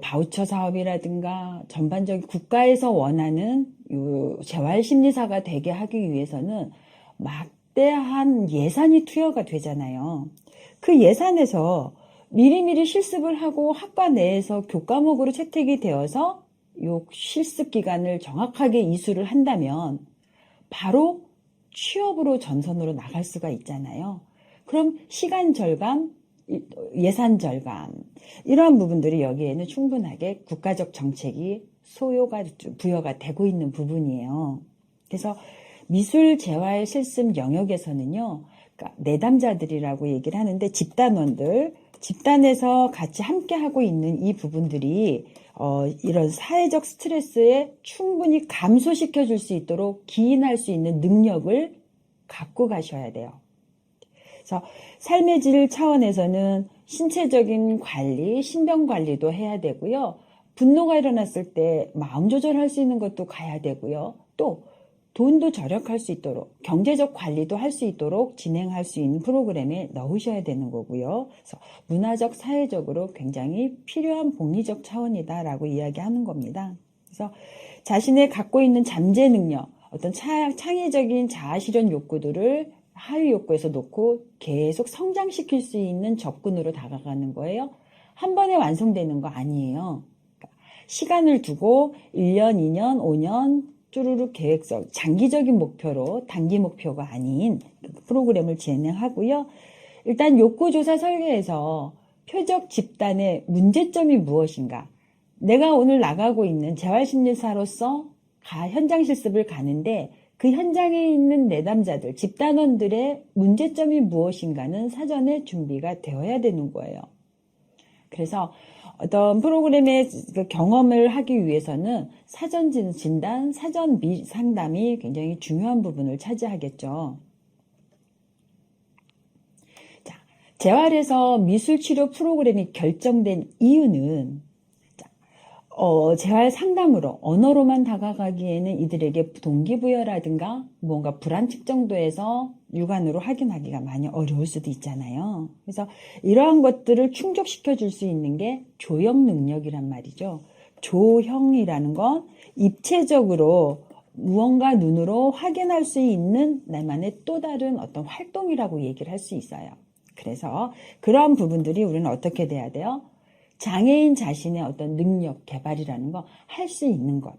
A: 바우처 사업이라든가 전반적인 국가에서 원하는 재활심리사가 되게 하기 위해서는 막대한 예산이 투여가 되잖아요. 그 예산에서 미리미리 실습을 하고 학과 내에서 교과목으로 채택이 되어서 이 실습 기간을 정확하게 이수를 한다면 바로 취업으로 전선으로 나갈 수가 있잖아요. 그럼 시간 절감, 예산 절감 이러한 부분들이 여기에는 충분하게 국가적 정책이 부여가 되고 있는 부분이에요. 그래서 미술 재활 실습 영역에서는요, 그러니까 내담자들이라고 얘기를 하는데 집단에서 같이 함께 하고 있는 이 부분들이 이런 사회적 스트레스에 충분히 감소시켜 줄 수 있도록 기인할 수 있는 능력을 갖고 가셔야 돼요. 그래서 삶의 질 차원에서는 신체적인 관리, 신병 관리도 해야 되고요. 분노가 일어났을 때 마음 조절할 수 있는 것도 가야 되고요. 또 돈도 절약할 수 있도록 경제적 관리도 할 수 있도록 진행할 수 있는 프로그램에 넣으셔야 되는 거고요. 그래서 문화적, 사회적으로 굉장히 필요한 복리적 차원이다라고 이야기하는 겁니다. 그래서 자신의 갖고 있는 잠재 능력, 어떤 창의적인 자아실현 욕구들을 하위 욕구에서 놓고 계속 성장시킬 수 있는 접근으로 다가가는 거예요. 한 번에 완성되는 거 아니에요. 시간을 두고 1년, 2년, 5년 쭈루룩 계획적, 장기적인 목표로 단기 목표가 아닌 프로그램을 진행하고요. 일단 욕구조사 설계에서 표적 집단의 문제점이 무엇인가? 내가 오늘 나가고 있는 재활심리사로서 현장 실습을 가는데 그 현장에 있는 내담자들, 집단원들의 문제점이 무엇인가는 사전에 준비가 되어야 되는 거예요. 그래서 어떤 프로그램의 그 경험을 하기 위해서는 사전 진단, 사전 상담이 굉장히 중요한 부분을 차지하겠죠. 자, 재활에서 미술치료 프로그램이 결정된 이유는 재활 상담으로 언어로만 다가가기에는 이들에게 동기부여라든가 뭔가 불안측 정도에서 육안으로 확인하기가 많이 어려울 수도 있잖아요. 그래서 이러한 것들을 충족시켜 줄 수 있는 게 조형 능력이란 말이죠. 조형이라는 건 입체적으로 무언가 눈으로 확인할 수 있는 나만의 또 다른 어떤 활동이라고 얘기를 할 수 있어요. 그래서 그러한 부분들이 우리는 어떻게 돼야 돼요? 장애인 자신의 어떤 능력 개발이라는 거, 할 수 있는 것.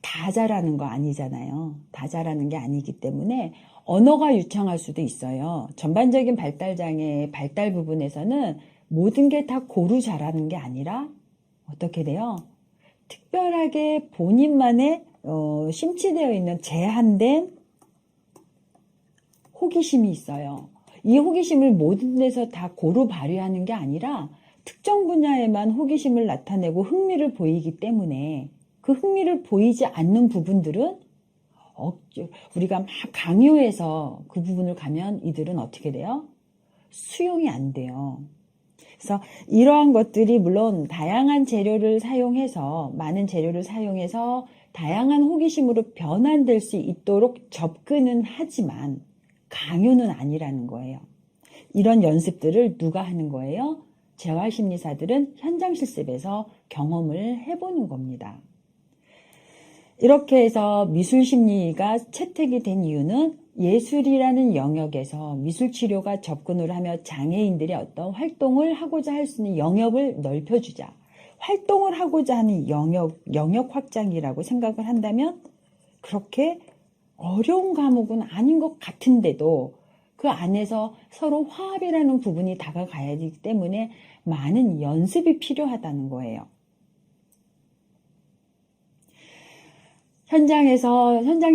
A: 다 잘하는 거 아니잖아요. 다 잘하는 게 아니기 때문에 언어가 유창할 수도 있어요. 전반적인 발달장애의 발달 부분에서는 모든 게 다 고루 잘하는 게 아니라 어떻게 돼요? 특별하게 본인만의 심취되어 있는 제한된 호기심이 있어요. 이 호기심을 모든 데서 다 고루 발휘하는 게 아니라 특정 분야에만 호기심을 나타내고 흥미를 보이기 때문에 그 흥미를 보이지 않는 부분들은 우리가 막 강요해서 그 부분을 가면 이들은 어떻게 돼요? 수용이 안 돼요. 그래서 이러한 것들이 물론 다양한 재료를 사용해서 많은 재료를 사용해서 다양한 호기심으로 변환될 수 있도록 접근은 하지만 강요는 아니라는 거예요. 이런 연습들을 누가 하는 거예요? 재활심리사들은 현장 실습에서 경험을 해보는 겁니다. 이렇게 해서 미술심리가 채택이 된 이유는 예술이라는 영역에서 미술치료가 접근을 하며 장애인들이 어떤 활동을 하고자 할 수 있는 영역을 넓혀주자. 활동을 하고자 하는 영역 확장이라고 생각을 한다면 그렇게 어려운 과목은 아닌 것 같은데도 그 안에서 서로 화합이라는 부분이 다가가야 하기 때문에 많은 연습이 필요하다는 거예요. 현장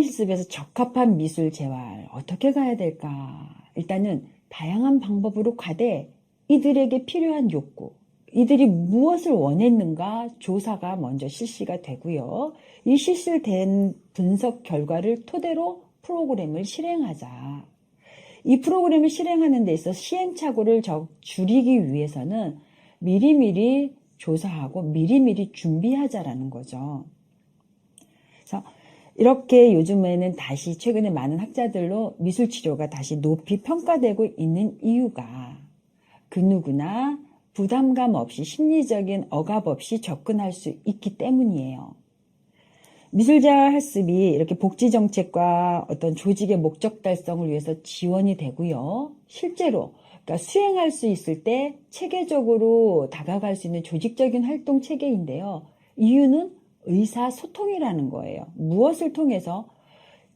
A: 실습에서 적합한 미술 재활 어떻게 가야 될까? 일단은 다양한 방법으로 가되 이들에게 필요한 욕구, 이들이 무엇을 원했는가 조사가 먼저 실시가 되고요. 이 실시된 분석 결과를 토대로 프로그램을 실행하자. 이 프로그램을 실행하는 데 있어서 시행착오를 줄이기 위해서는 미리미리 조사하고 미리미리 준비하자라는 거죠. 그래서 이렇게 요즘에는 다시 최근에 많은 학자들로 미술치료가 다시 높이 평가되고 있는 이유가 그 누구나 부담감 없이 심리적인 억압 없이 접근할 수 있기 때문이에요. 미술재활 학습이 이렇게 복지정책과 어떤 조직의 목적 달성을 위해서 지원이 되고요. 실제로 그러니까 수행할 수 있을 때 체계적으로 다가갈 수 있는 조직적인 활동 체계인데요. 이유는 의사소통이라는 거예요. 무엇을 통해서?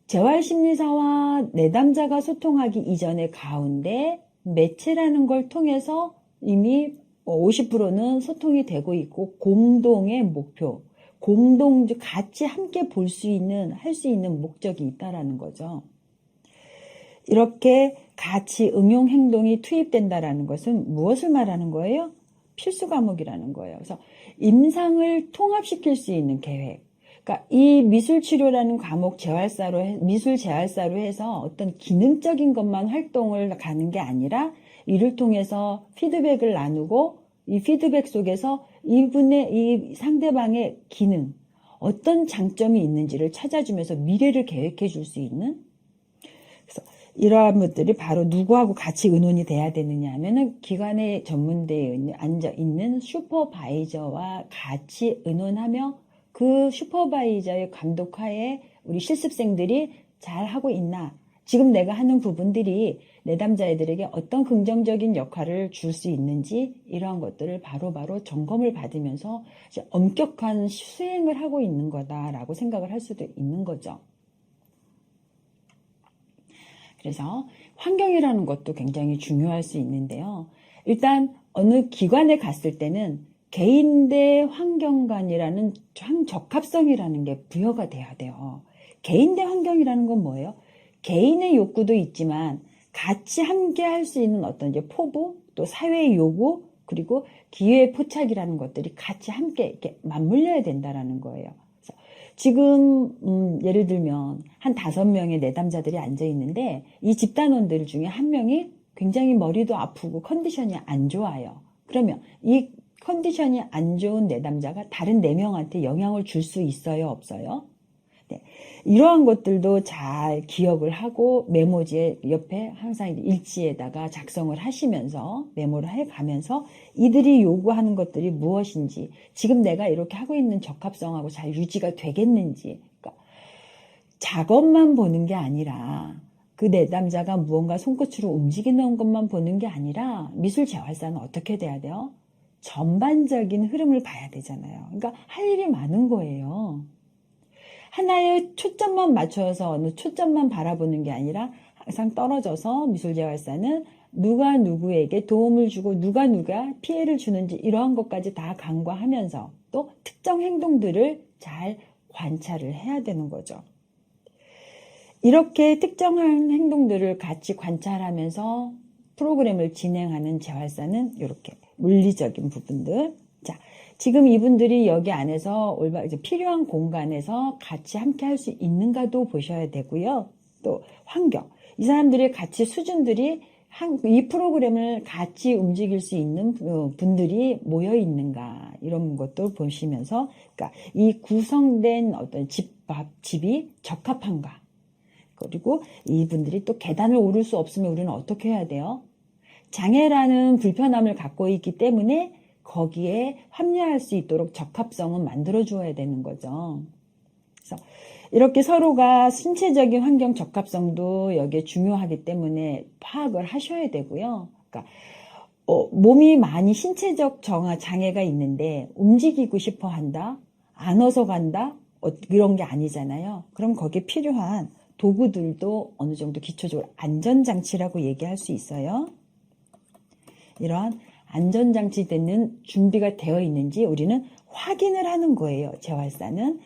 A: 재활심리사와 내담자가 소통하기 이전의 가운데 매체라는 걸 통해서 이미 50%는 소통이 되고 있고 공동의 목표, 같이 함께 볼 수 있는, 할 수 있는 목적이 있다라는 거죠. 이렇게 같이 응용 행동이 투입된다라는 것은 무엇을 말하는 거예요? 필수 과목이라는 거예요. 그래서 임상을 통합시킬 수 있는 계획. 그러니까 이 미술치료라는 과목 미술 재활사로 해서 어떤 기능적인 것만 활동을 가는 게 아니라 이를 통해서 피드백을 나누고 이 피드백 속에서 이 상대방의 기능, 어떤 장점이 있는지를 찾아주면서 미래를 계획해 줄 수 있는, 그래서 이러한 것들이 바로 누구하고 같이 의논이 돼야 되느냐 하면은 기관의 전문대에 앉아 있는 슈퍼바이저와 같이 의논하며 그 슈퍼바이저의 감독하에 우리 실습생들이 잘 하고 있나, 지금 내가 하는 부분들이 내담자애들에게 어떤 긍정적인 역할을 줄 수 있는지 이러한 것들을 바로바로 점검을 받으면서 이제 엄격한 수행을 하고 있는 거다라고 생각을 할 수도 있는 거죠. 그래서 환경이라는 것도 굉장히 중요할 수 있는데요. 일단 어느 기관에 갔을 때는 개인 대 환경 간이라는 적합성이라는 게 부여가 돼야 돼요. 개인 대 환경이라는 건 뭐예요? 개인의 욕구도 있지만 같이 함께 할 수 있는 어떤 이제 포부, 또 사회의 요구, 그리고 기회의 포착이라는 것들이 같이 함께 이렇게 맞물려야 된다라는 거예요. 그래서 지금 예를 들면 한 5명의 내담자들이 앉아 있는데 이 집단원들 중에 한 명이 굉장히 머리도 아프고 컨디션이 안 좋아요. 그러면 이 컨디션이 안 좋은 내담자가 다른 4명한테 영향을 줄 수 있어요, 없어요? 네. 이러한 것들도 잘 기억을 하고 메모지에 옆에 항상 일지에다가 작성을 하시면서 메모를 해가면서 이들이 요구하는 것들이 무엇인지, 지금 내가 이렇게 하고 있는 적합성하고 잘 유지가 되겠는지, 그러니까 작업만 보는 게 아니라 그 내담자가 무언가 손끝으로 움직이는 것만 보는 게 아니라 미술 재활사는 어떻게 돼야 돼요? 전반적인 흐름을 봐야 되잖아요. 그러니까 할 일이 많은 거예요. 하나의 초점만 맞춰서 어느 초점만 바라보는 게 아니라 항상 떨어져서 미술재활사는 누가 누구에게 도움을 주고 누가 피해를 주는지 이러한 것까지 다 간과하면서 또 특정 행동들을 잘 관찰을 해야 되는 거죠. 이렇게 특정한 행동들을 같이 관찰하면서 프로그램을 진행하는 재활사는 이렇게 물리적인 부분들. 자, 지금 이분들이 여기 안에서 필요한 공간에서 같이 함께 할 수 있는가도 보셔야 되고요. 또 환경. 이 사람들의 같이 수준들이 이 프로그램을 같이 움직일 수 있는 분들이 모여 있는가 이런 것도 보시면서 그러니까 이 구성된 어떤 집이 적합한가. 그리고 이분들이 또 계단을 오를 수 없으면 우리는 어떻게 해야 돼요? 장애라는 불편함을 갖고 있기 때문에 거기에 합리화할 수 있도록 적합성은 만들어 주어야 되는 거죠. 그래서 이렇게 서로가 신체적인 환경 적합성도 여기에 중요하기 때문에 파악을 하셔야 되고요. 그러니까 몸이 많이 신체적 장애가 있는데 움직이고 싶어 한다, 안 어서 간다, 이런 게 아니잖아요. 그럼 거기에 필요한 도구들도 어느 정도 기초적으로 안전장치라고 얘기할 수 있어요. 이러한 안전장치 되는 준비가 되어 있는지 우리는 확인을 하는 거예요. 재활사는.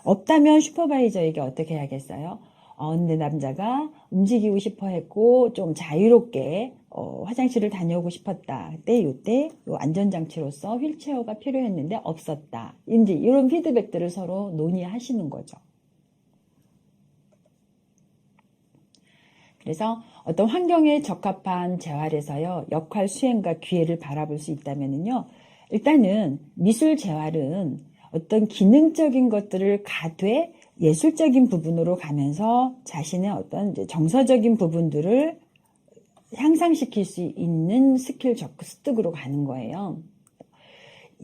A: 없다면 슈퍼바이저에게 어떻게 해야겠어요? 근데 남자가 움직이고 싶어 했고 좀 자유롭게 화장실을 다녀오고 싶었다. 그때 요때 요 안전장치로서 휠체어가 필요했는데 없었다. 이제 이런 피드백들을 서로 논의하시는 거죠. 그래서 어떤 환경에 적합한 재활에서요, 역할 수행과 기회를 바라볼 수 있다면요, 일단은 미술 재활은 어떤 기능적인 것들을 가되 예술적인 부분으로 가면서 자신의 어떤 정서적인 부분들을 향상시킬 수 있는 스킬 습득으로 가는 거예요.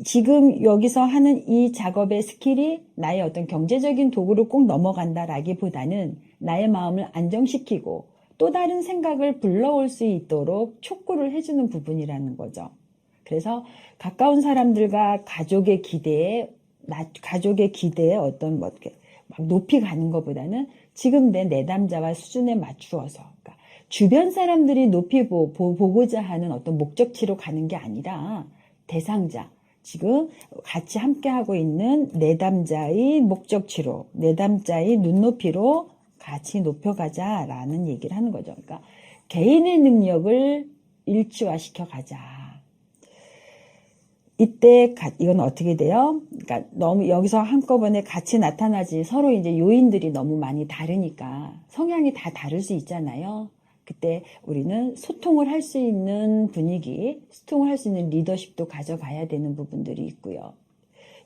A: 지금 여기서 하는 이 작업의 스킬이 나의 어떤 경제적인 도구로 꼭 넘어간다라기보다는 나의 마음을 안정시키고 또 다른 생각을 불러올 수 있도록 촉구를 해주는 부분이라는 거죠. 그래서 가까운 사람들과 가족의 기대에 어떤 막 높이 가는 것보다는 지금 내 내담자와 수준에 맞추어서 그러니까 주변 사람들이 높이 보고자 하는 어떤 목적치로 가는 게 아니라 대상자, 지금 같이 함께 하고 있는 내담자의 목적치로, 내담자의 눈높이로 같이 높여가자라는 얘기를 하는 거죠. 그러니까 개인의 능력을 일치화시켜 가자. 이때 이건 어떻게 돼요? 그러니까 너무 여기서 한꺼번에 같이 나타나지 서로 이제 요인들이 너무 많이 다르니까 성향이 다 다를 수 있잖아요. 그때 우리는 소통을 할 수 있는 분위기, 소통을 할 수 있는 리더십도 가져가야 되는 부분들이 있고요.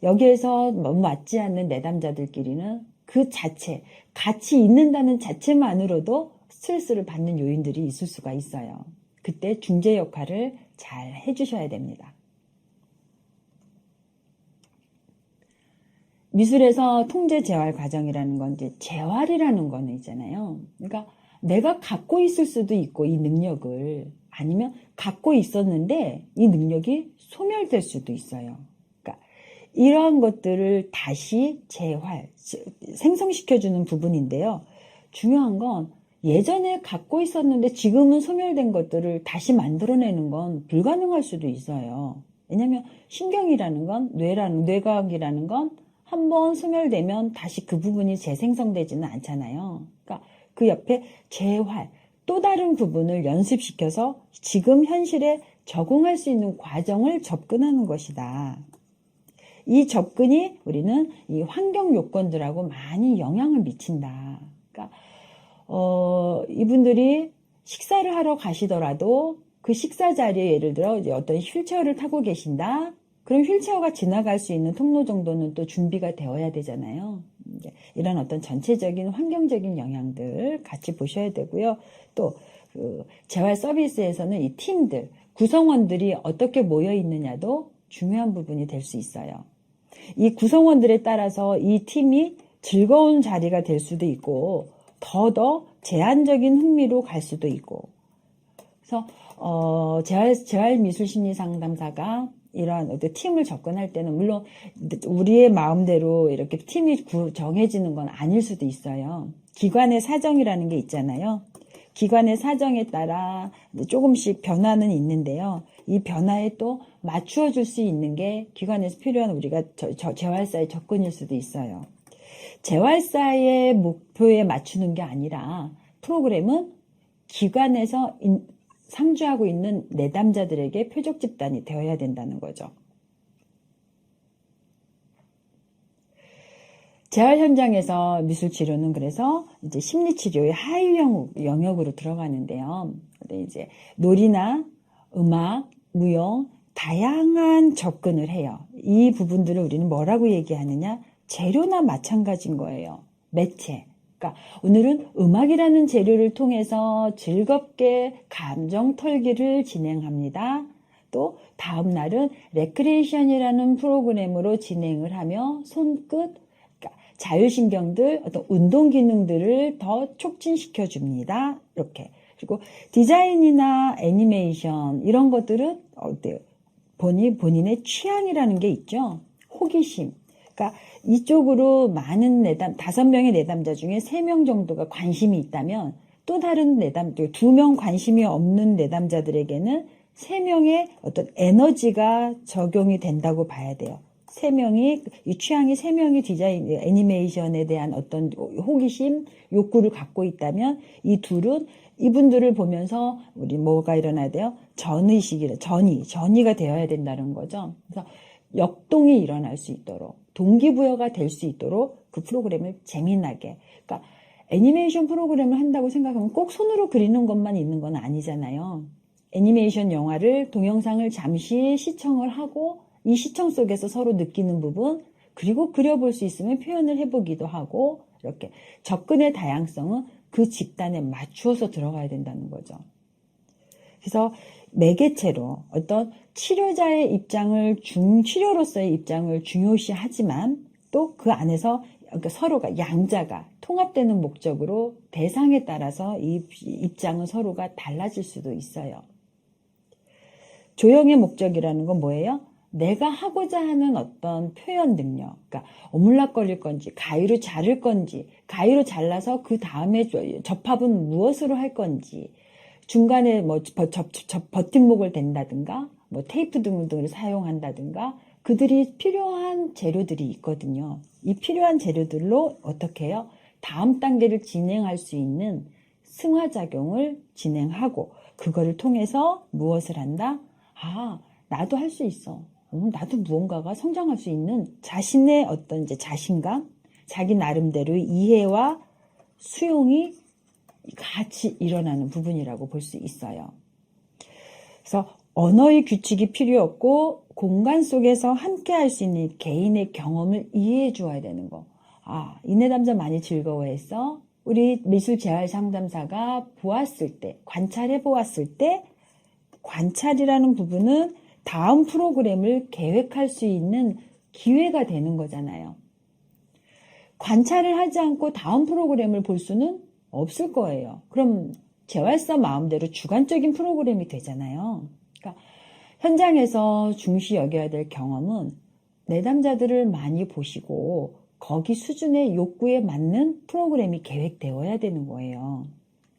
A: 여기에서 너무 맞지 않는 내담자들끼리는 그 자체, 같이 있는다는 자체만으로도 스트레스를 받는 요인들이 있을 수가 있어요. 그때 중재 역할을 잘 해주셔야 됩니다. 미술에서 통제 재활 과정이라는 건 이제 재활이라는 거는 있잖아요. 그러니까 내가 갖고 있을 수도 있고 이 능력을 아니면 갖고 있었는데 이 능력이 소멸될 수도 있어요. 그러니까 이러한 것들을 다시 생성시켜주는 부분인데요. 중요한 건 예전에 갖고 있었는데 지금은 소멸된 것들을 다시 만들어내는 건 불가능할 수도 있어요. 왜냐하면 신경이라는 건 뇌과학이라는 건 한번 소멸되면 다시 그 부분이 재생성되지는 않잖아요. 그러니까 그 옆에 재활, 또 다른 부분을 연습시켜서 지금 현실에 적응할 수 있는 과정을 접근하는 것이다. 이 접근이 우리는 이 환경 요건들하고 많이 영향을 미친다. 그러니까 이분들이 식사를 하러 가시더라도 그 식사 자리에 예를 들어 이제 어떤 휠체어를 타고 계신다. 그럼 휠체어가 지나갈 수 있는 통로 정도는 또 준비가 되어야 되잖아요. 이런 어떤 전체적인 환경적인 영향들 같이 보셔야 되고요. 또 그 재활 서비스에서는 이 팀들, 구성원들이 어떻게 모여 있느냐도 중요한 부분이 될 수 있어요. 이 구성원들에 따라서 이 팀이 즐거운 자리가 될 수도 있고 더더 제한적인 흥미로 갈 수도 있고. 그래서 재활미술심리상담사가 이러한 어떤 팀을 접근할 때는 물론 우리의 마음대로 이렇게 팀이 정해지는 건 아닐 수도 있어요. 기관의 사정이라는 게 있잖아요. 기관의 사정에 따라 조금씩 변화는 있는데요. 이 변화에 또 맞추어 줄 수 있는 게 기관에서 필요한 우리가 재활사의 접근일 수도 있어요. 재활사의 목표에 맞추는 게 아니라 프로그램은 기관에서 상주하고 있는 내담자들에게 표적 집단이 되어야 된다는 거죠. 재활 현장에서 미술 치료는 그래서 이제 심리 치료의 하위 영역으로 들어가는데요. 이제 놀이나 음악, 무용, 다양한 접근을 해요. 이 부분들을 우리는 뭐라고 얘기하느냐? 재료나 마찬가지인 거예요. 매체. 그러니까 오늘은 음악이라는 재료를 통해서 즐겁게 감정 털기를 진행합니다. 또 다음 날은 레크레이션이라는 프로그램으로 진행을 하며 손끝, 자율신경들, 어떤 운동 기능들을 더 촉진시켜 줍니다. 이렇게. 그리고 디자인이나 애니메이션 이런 것들은 어때요? 본인의 취향이라는 게 있죠. 호기심. 그러니까 이쪽으로 많은 5명의 내담자 중에 3명 정도가 관심이 있다면 또 다른 2명 관심이 없는 내담자들에게는 3명의 어떤 에너지가 적용이 된다고 봐야 돼요. 이 취향이 3명이 디자인, 애니메이션에 대한 어떤 호기심, 욕구를 갖고 있다면 이 둘은 이분들을 보면서 우리 뭐가 일어나야 돼요? 전이가 되어야 된다는 거죠. 그래서 역동이 일어날 수 있도록, 동기부여가 될 수 있도록 그 프로그램을 재미나게. 그러니까 애니메이션 프로그램을 한다고 생각하면 꼭 손으로 그리는 것만 있는 건 아니잖아요. 애니메이션 영화를, 동영상을 잠시 시청을 하고 이 시청 속에서 서로 느끼는 부분, 그리고 그려볼 수 있으면 표현을 해보기도 하고, 이렇게 접근의 다양성은 그 집단에 맞추어서 들어가야 된다는 거죠. 그래서 매개체로 어떤 치료자의 입장을 치료로서의 입장을 중요시하지만 또 그 안에서 그러니까 서로가 양자가 통합되는 목적으로 대상에 따라서 이 입장은 서로가 달라질 수도 있어요. 조형의 목적이라는 건 뭐예요? 내가 하고자 하는 어떤 표현 능력, 그러니까 오물락거릴 건지, 가위로 자를 건지, 가위로 잘라서 그 다음에 접합은 무엇으로 할 건지, 중간에 뭐 버팀목을 댄다든가, 뭐 테이프 등을 사용한다든가, 그들이 필요한 재료들이 있거든요. 이 필요한 재료들로 어떻게 해요? 다음 단계를 진행할 수 있는 승화작용을 진행하고, 그거를 통해서 무엇을 한다? 나도 할 수 있어. 나도 무언가가 성장할 수 있는 자신의 어떤 이제 자신감, 자기 나름대로의 이해와 수용이 같이 일어나는 부분이라고 볼 수 있어요. 그래서 언어의 규칙이 필요 없고 공간 속에서 함께 할 수 있는 개인의 경험을 이해해 주어야 되는 거. 이 내담자 많이 즐거워했어. 우리 미술 재활 상담사가 보았을 때, 관찰해 보았을 때, 관찰이라는 부분은 다음 프로그램을 계획할 수 있는 기회가 되는 거잖아요. 관찰을 하지 않고 다음 프로그램을 볼 수는 없을 거예요. 그럼 재활사 마음대로 주관적인 프로그램이 되잖아요. 그러니까 현장에서 중시 여겨야 될 경험은 내담자들을 많이 보시고 거기 수준의 욕구에 맞는 프로그램이 계획되어야 되는 거예요.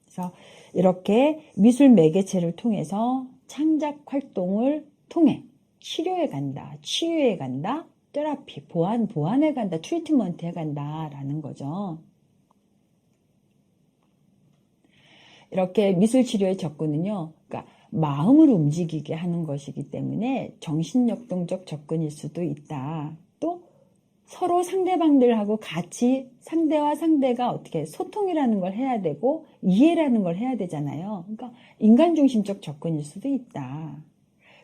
A: 그래서 이렇게 미술 매개체를 통해서 창작 활동을 통해 치료에 간다, 치유에 간다, 테라피, 보완해 간다, 트리트먼트 해 간다라는 거죠. 이렇게 미술치료의 접근은요, 그러니까 마음을 움직이게 하는 것이기 때문에 정신역동적 접근일 수도 있다. 또 서로 상대방들하고 같이 상대와 상대가 어떻게 소통이라는 걸 해야 되고 이해라는 걸 해야 되잖아요. 그러니까 인간중심적 접근일 수도 있다.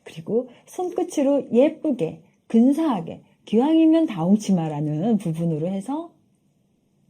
A: 그리고 손끝으로 예쁘게, 근사하게, 기왕이면 다홍치마라는 부분으로 해서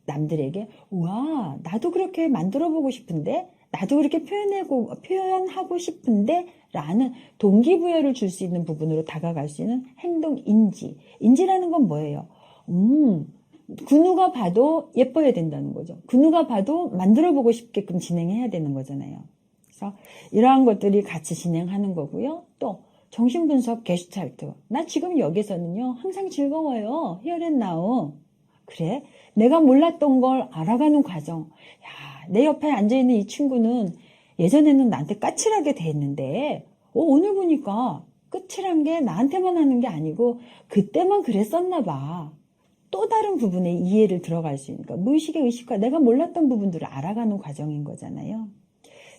A: 남들에게 우와, 나도 그렇게 만들어보고 싶은데, 나도 그렇게 표현하고 싶은데 라는 동기부여를 줄 수 있는 부분으로 다가갈 수 있는 행동인지. 인지라는 건 뭐예요? 그 누가 봐도 예뻐야 된다는 거죠. 그 누가 봐도 만들어보고 싶게끔 진행해야 되는 거잖아요. 그래서 이러한 것들이 같이 진행하는 거고요. 또 정신분석 게슈탈트. 나 지금 여기서는요. 항상 즐거워요. Here and now. 그래? 내가 몰랐던 걸 알아가는 과정. 야, 내 옆에 앉아있는 이 친구는 예전에는 나한테 까칠하게 대했는데 오늘 보니까 까칠한 게 나한테만 하는 게 아니고 그때만 그랬었나 봐. 또 다른 부분에 이해를 들어갈 수 있으니까 무의식의 의식과 내가 몰랐던 부분들을 알아가는 과정인 거잖아요.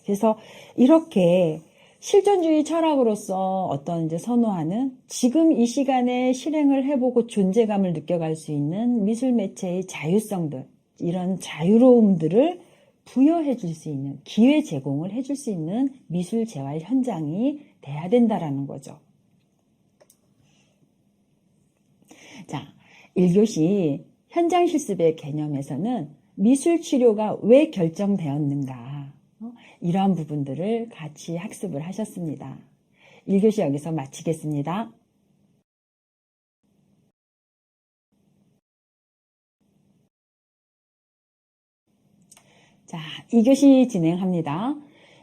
A: 그래서 이렇게 실존주의 철학으로서 어떤 이제 선호하는 지금 이 시간에 실행을 해보고 존재감을 느껴갈 수 있는 미술 매체의 자유성들, 이런 자유로움들을 부여해 줄 수 있는, 기회 제공을 해줄 수 있는 미술 재활 현장이 돼야 된다라는 거죠. 자, 1교시 현장 실습의 개념에서는 미술 치료가 왜 결정되었는가, 이러한 부분들을 같이 학습을 하셨습니다. 1교시 여기서 마치겠습니다. 자, 2교시 진행합니다.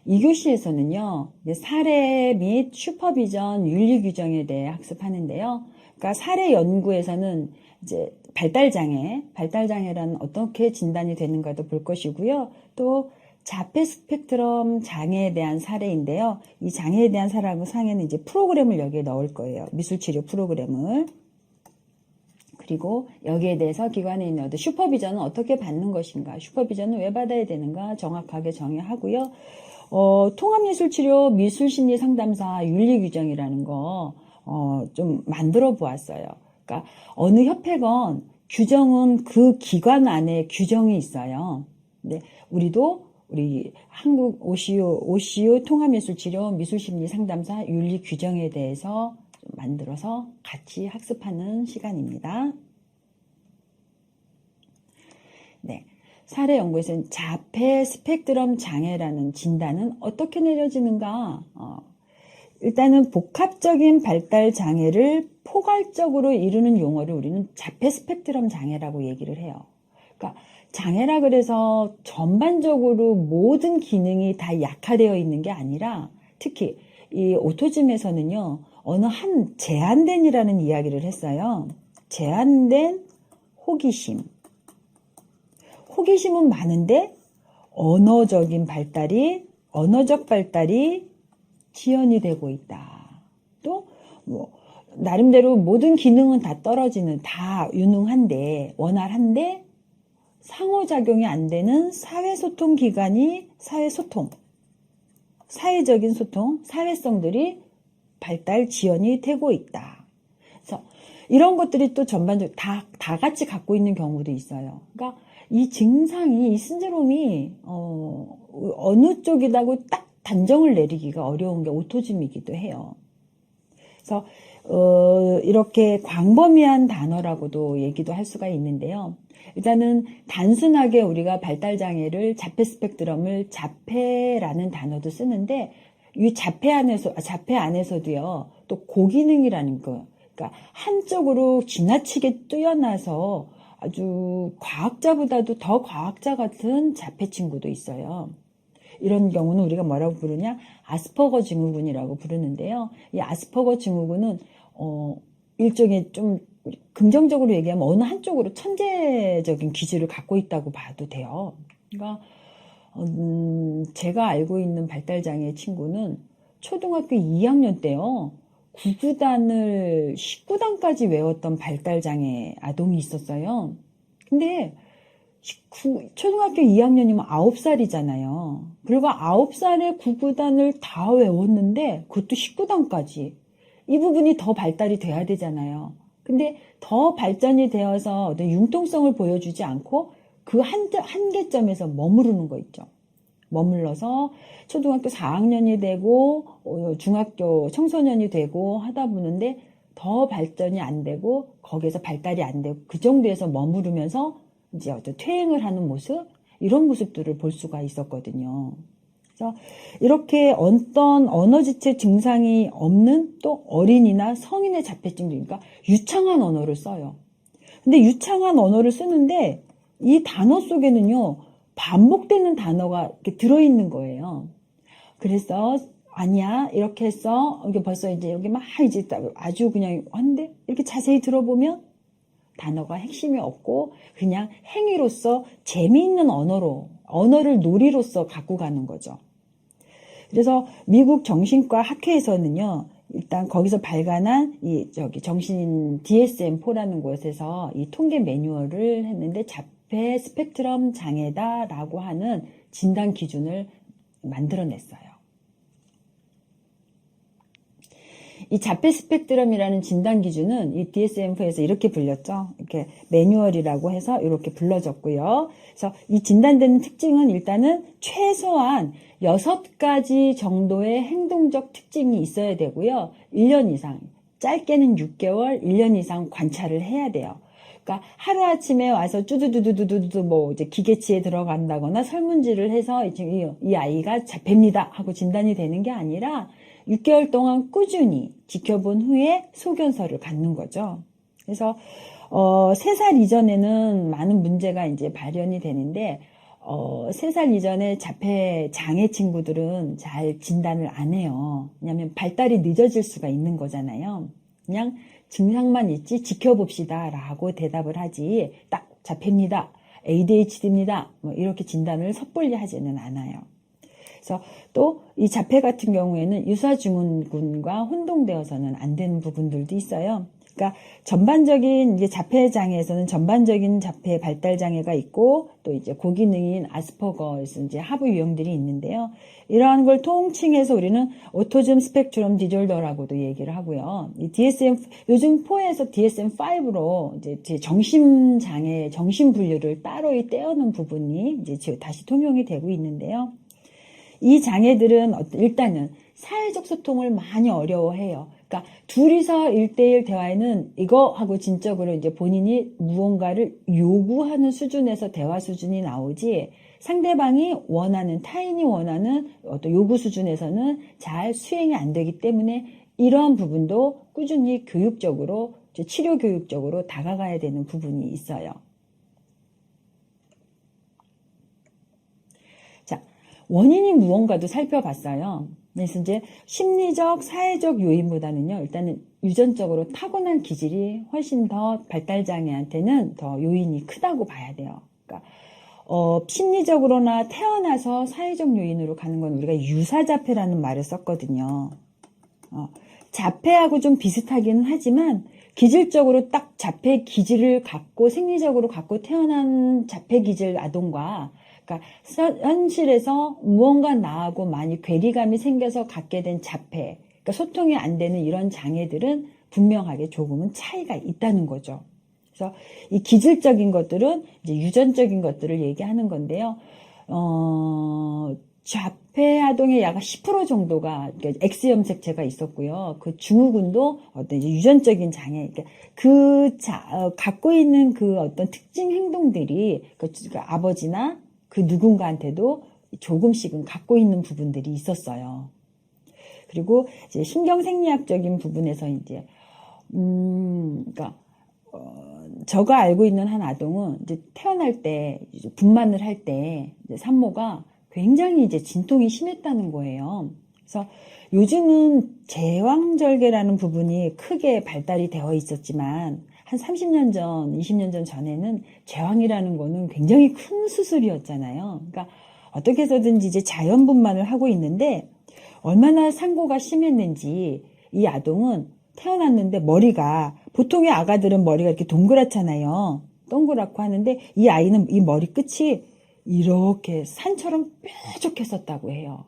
A: 2교시에서는요, 사례 및 슈퍼비전 윤리 규정에 대해 학습하는데요. 그러니까 사례 연구에서는 이제 발달장애라는 어떻게 진단이 되는가도 볼 것이고요. 또 자폐 스펙트럼 장애에 대한 사례인데요. 이 장애에 대한 사례하고 상에는 이제 프로그램을 여기에 넣을 거예요. 미술치료 프로그램을. 그리고 여기에 대해서 기관에 있는 슈퍼비전은 어떻게 받는 것인가, 슈퍼비전은 왜 받아야 되는가 정확하게 정의하고요. 통합예술치료 미술심리상담사 윤리규정이라는 거 좀 만들어 보았어요. 그러니까 어느 협회건 규정은 그 기관 안에 규정이 있어요. 근데 우리 한국 OCU 통합예술치료 미술심리상담사 윤리규정에 대해서 만들어서 같이 학습하는 시간입니다. 네, 사례 연구에서는 자폐 스펙트럼 장애라는 진단은 어떻게 내려지는가? 일단은 복합적인 발달 장애를 포괄적으로 이루는 용어를 우리는 자폐 스펙트럼 장애라고 얘기를 해요. 그러니까 장애라 그래서 전반적으로 모든 기능이 다 약화되어 있는 게 아니라 특히 이 오티즘에서는요. 어느 한 제한된이라는 이야기를 했어요. 제한된 호기심. 호기심은 많은데 언어적 발달이 지연이 되고 있다. 또 나름대로 모든 기능은 다 유능한데 원활한데 상호작용이 안 되는 사회소통 기관이 사회적인 소통, 사회성들이 발달 지연이 되고 있다. 그래서 이런 것들이 또 전반적으로 다 같이 갖고 있는 경우도 있어요. 그러니까 이 증상이, 이 신드롬이 어느 쪽이라고 딱 단정을 내리기가 어려운 게 오티즘이기도 해요. 그래서 이렇게 광범위한 단어라고도 얘기도 할 수가 있는데요. 일단은 단순하게 우리가 발달장애를 자폐 스펙트럼을 자폐라는 단어도 쓰는데 이 자폐 안에서도요. 또 고기능이라는 거. 그러니까 한쪽으로 지나치게 뛰어나서 아주 과학자보다도 더 과학자 같은 자폐 친구도 있어요. 이런 경우는 우리가 뭐라고 부르냐? 아스퍼거 증후군이라고 부르는데요. 이 아스퍼거 증후군은 일종의 좀 긍정적으로 얘기하면 어느 한쪽으로 천재적인 기질을 갖고 있다고 봐도 돼요. 그러니까 제가 알고 있는 발달장애 친구는 초등학교 2학년 때요. 구구단을 19단까지 외웠던 발달장애 아동이 있었어요. 근데 초등학교 2학년이면 9살이잖아요. 그리고 9살에 구구단을 다 외웠는데 그것도 19단까지. 이 부분이 더 발달이 돼야 되잖아요. 근데 더 발전이 되어서 어떤 융통성을 보여주지 않고 그 한계점에서 머무르는 거 있죠. 머물러서 초등학교 4학년이 되고 중학교 청소년이 되고 하다 보는데 더 발전이 안 되고 거기에서 발달이 안 되고 그 정도에서 머무르면서 이제 어떤 퇴행을 하는 모습, 이런 모습들을 볼 수가 있었거든요. 그래서 이렇게 어떤 언어지체 증상이 없는 또 어린이나 성인의 자폐증도, 그러니까 유창한 언어를 써요. 근데 유창한 언어를 쓰는데 이 단어 속에는요, 반복되는 단어가 이렇게 들어있는 거예요. 그래서 아니야 이렇게 해서 이게 벌써 이제 이렇게 막 이제 아주 그냥 한데 이렇게 자세히 들어보면 단어가 핵심이 없고 그냥 행위로서 재미있는 언어를 놀이로서 갖고 가는 거죠. 그래서 미국 정신과 학회에서는요, 일단 거기서 발간한 정신 DSM-4라는 곳에서 이 통계 매뉴얼을 했는데 자폐 스펙트럼 장애다라고 하는 진단 기준을 만들어냈어요. 이 자폐 스펙트럼이라는 진단 기준은 이 DSM-4에서 이렇게 불렸죠. 이렇게 매뉴얼이라고 해서 이렇게 불러졌고요. 그래서 이 진단되는 특징은 일단은 최소한 6가지 정도의 행동적 특징이 있어야 되고요. 1년 이상, 짧게는 6개월, 1년 이상 관찰을 해야 돼요. 그러니까 하루아침에 와서 쭈두두두두두 뭐 이제 기계치에 들어간다거나 설문지를 해서 이 아이가 자폐입니다 하고 진단이 되는 게 아니라 6개월 동안 꾸준히 지켜본 후에 소견서를 갖는 거죠. 그래서 3살 이전에는 많은 문제가 이제 발현이 되는데 3살 이전에 자폐 장애 친구들은 잘 진단을 안 해요. 왜냐하면 발달이 늦어질 수가 있는 거잖아요. 그냥 증상만 있지 지켜봅시다 라고 대답을 하지 딱 자폐입니다, ADHD입니다 뭐 이렇게 진단을 섣불리 하지는 않아요. 그래서 또 이 자폐 같은 경우에는 유사증후군과 혼동되어서는 안 되는 부분들도 있어요. 그러니까 전반적인 이제 자폐 장애에서는 전반적인 자폐 발달 장애가 있고 또 이제 고기능인 아스퍼거에서 이제 하부 유형들이 있는데요. 이러한 걸 통칭해서 우리는 오티즘 스펙트럼 디졸더라고도 얘기를 하고요. 이 요즘 4에서 DSM-5로 이제 정신 장애, 정신 분류를 따로 떼어놓은 부분이 이제 다시 통용이 되고 있는데요. 이 장애들은 일단은 사회적 소통을 많이 어려워해요. 그러니까 둘이서 1대1 대화에는 이거 하고 진적으로 이제 본인이 무언가를 요구하는 수준에서 대화 수준이 나오지 상대방이 원하는, 타인이 원하는 어떤 요구 수준에서는 잘 수행이 안 되기 때문에 이러한 부분도 꾸준히 교육적으로, 치료 교육적으로 다가가야 되는 부분이 있어요. 원인이 무언가도 살펴봤어요. 그래서 이제 심리적, 사회적 요인보다는요, 일단은 유전적으로 타고난 기질이 훨씬 더 발달장애한테는 더 요인이 크다고 봐야 돼요. 그러니까, 심리적으로나 태어나서 사회적 요인으로 가는 건 우리가 유사자폐라는 말을 썼거든요. 자폐하고 좀 비슷하기는 하지만, 기질적으로 딱 자폐 기질을 갖고, 생리적으로 갖고 태어난 자폐 기질 아동과 그러니까 현실에서 무언가 나하고 많이 괴리감이 생겨서 갖게 된 자폐, 그러니까 소통이 안 되는 이런 장애들은 분명하게 조금은 차이가 있다는 거죠. 그래서 이 기질적인 것들은 이제 유전적인 것들을 얘기하는 건데요. 자폐 아동의 약 10% 정도가 그러니까 X염색체가 있었고요. 그 증후군도 어떤 이제 유전적인 장애, 그러니까 갖고 있는 그 어떤 특징 행동들이 그러니까 아버지나 그 누군가한테도 조금씩은 갖고 있는 부분들이 있었어요. 그리고 이제 신경생리학적인 부분에서 이제, 그러니까, 제가 알고 있는 한 아동은 이제 태어날 때, 이제 분만을 할 때, 이제 산모가 굉장히 이제 진통이 심했다는 거예요. 그래서 요즘은 제왕절개라는 부분이 크게 발달이 되어 있었지만, 한 30년 전, 20년 전 전에는 제왕이라는 거는 굉장히 큰 수술이었잖아요. 그러니까 어떻게 해서든지 이제 자연분만을 하고 있는데 얼마나 상고가 심했는지 이 아동은 태어났는데 머리가, 보통의 아가들은 머리가 이렇게 동그랗잖아요. 동그랗고 하는데 이 아이는 이 머리 끝이 이렇게 산처럼 뾰족했었다고 해요.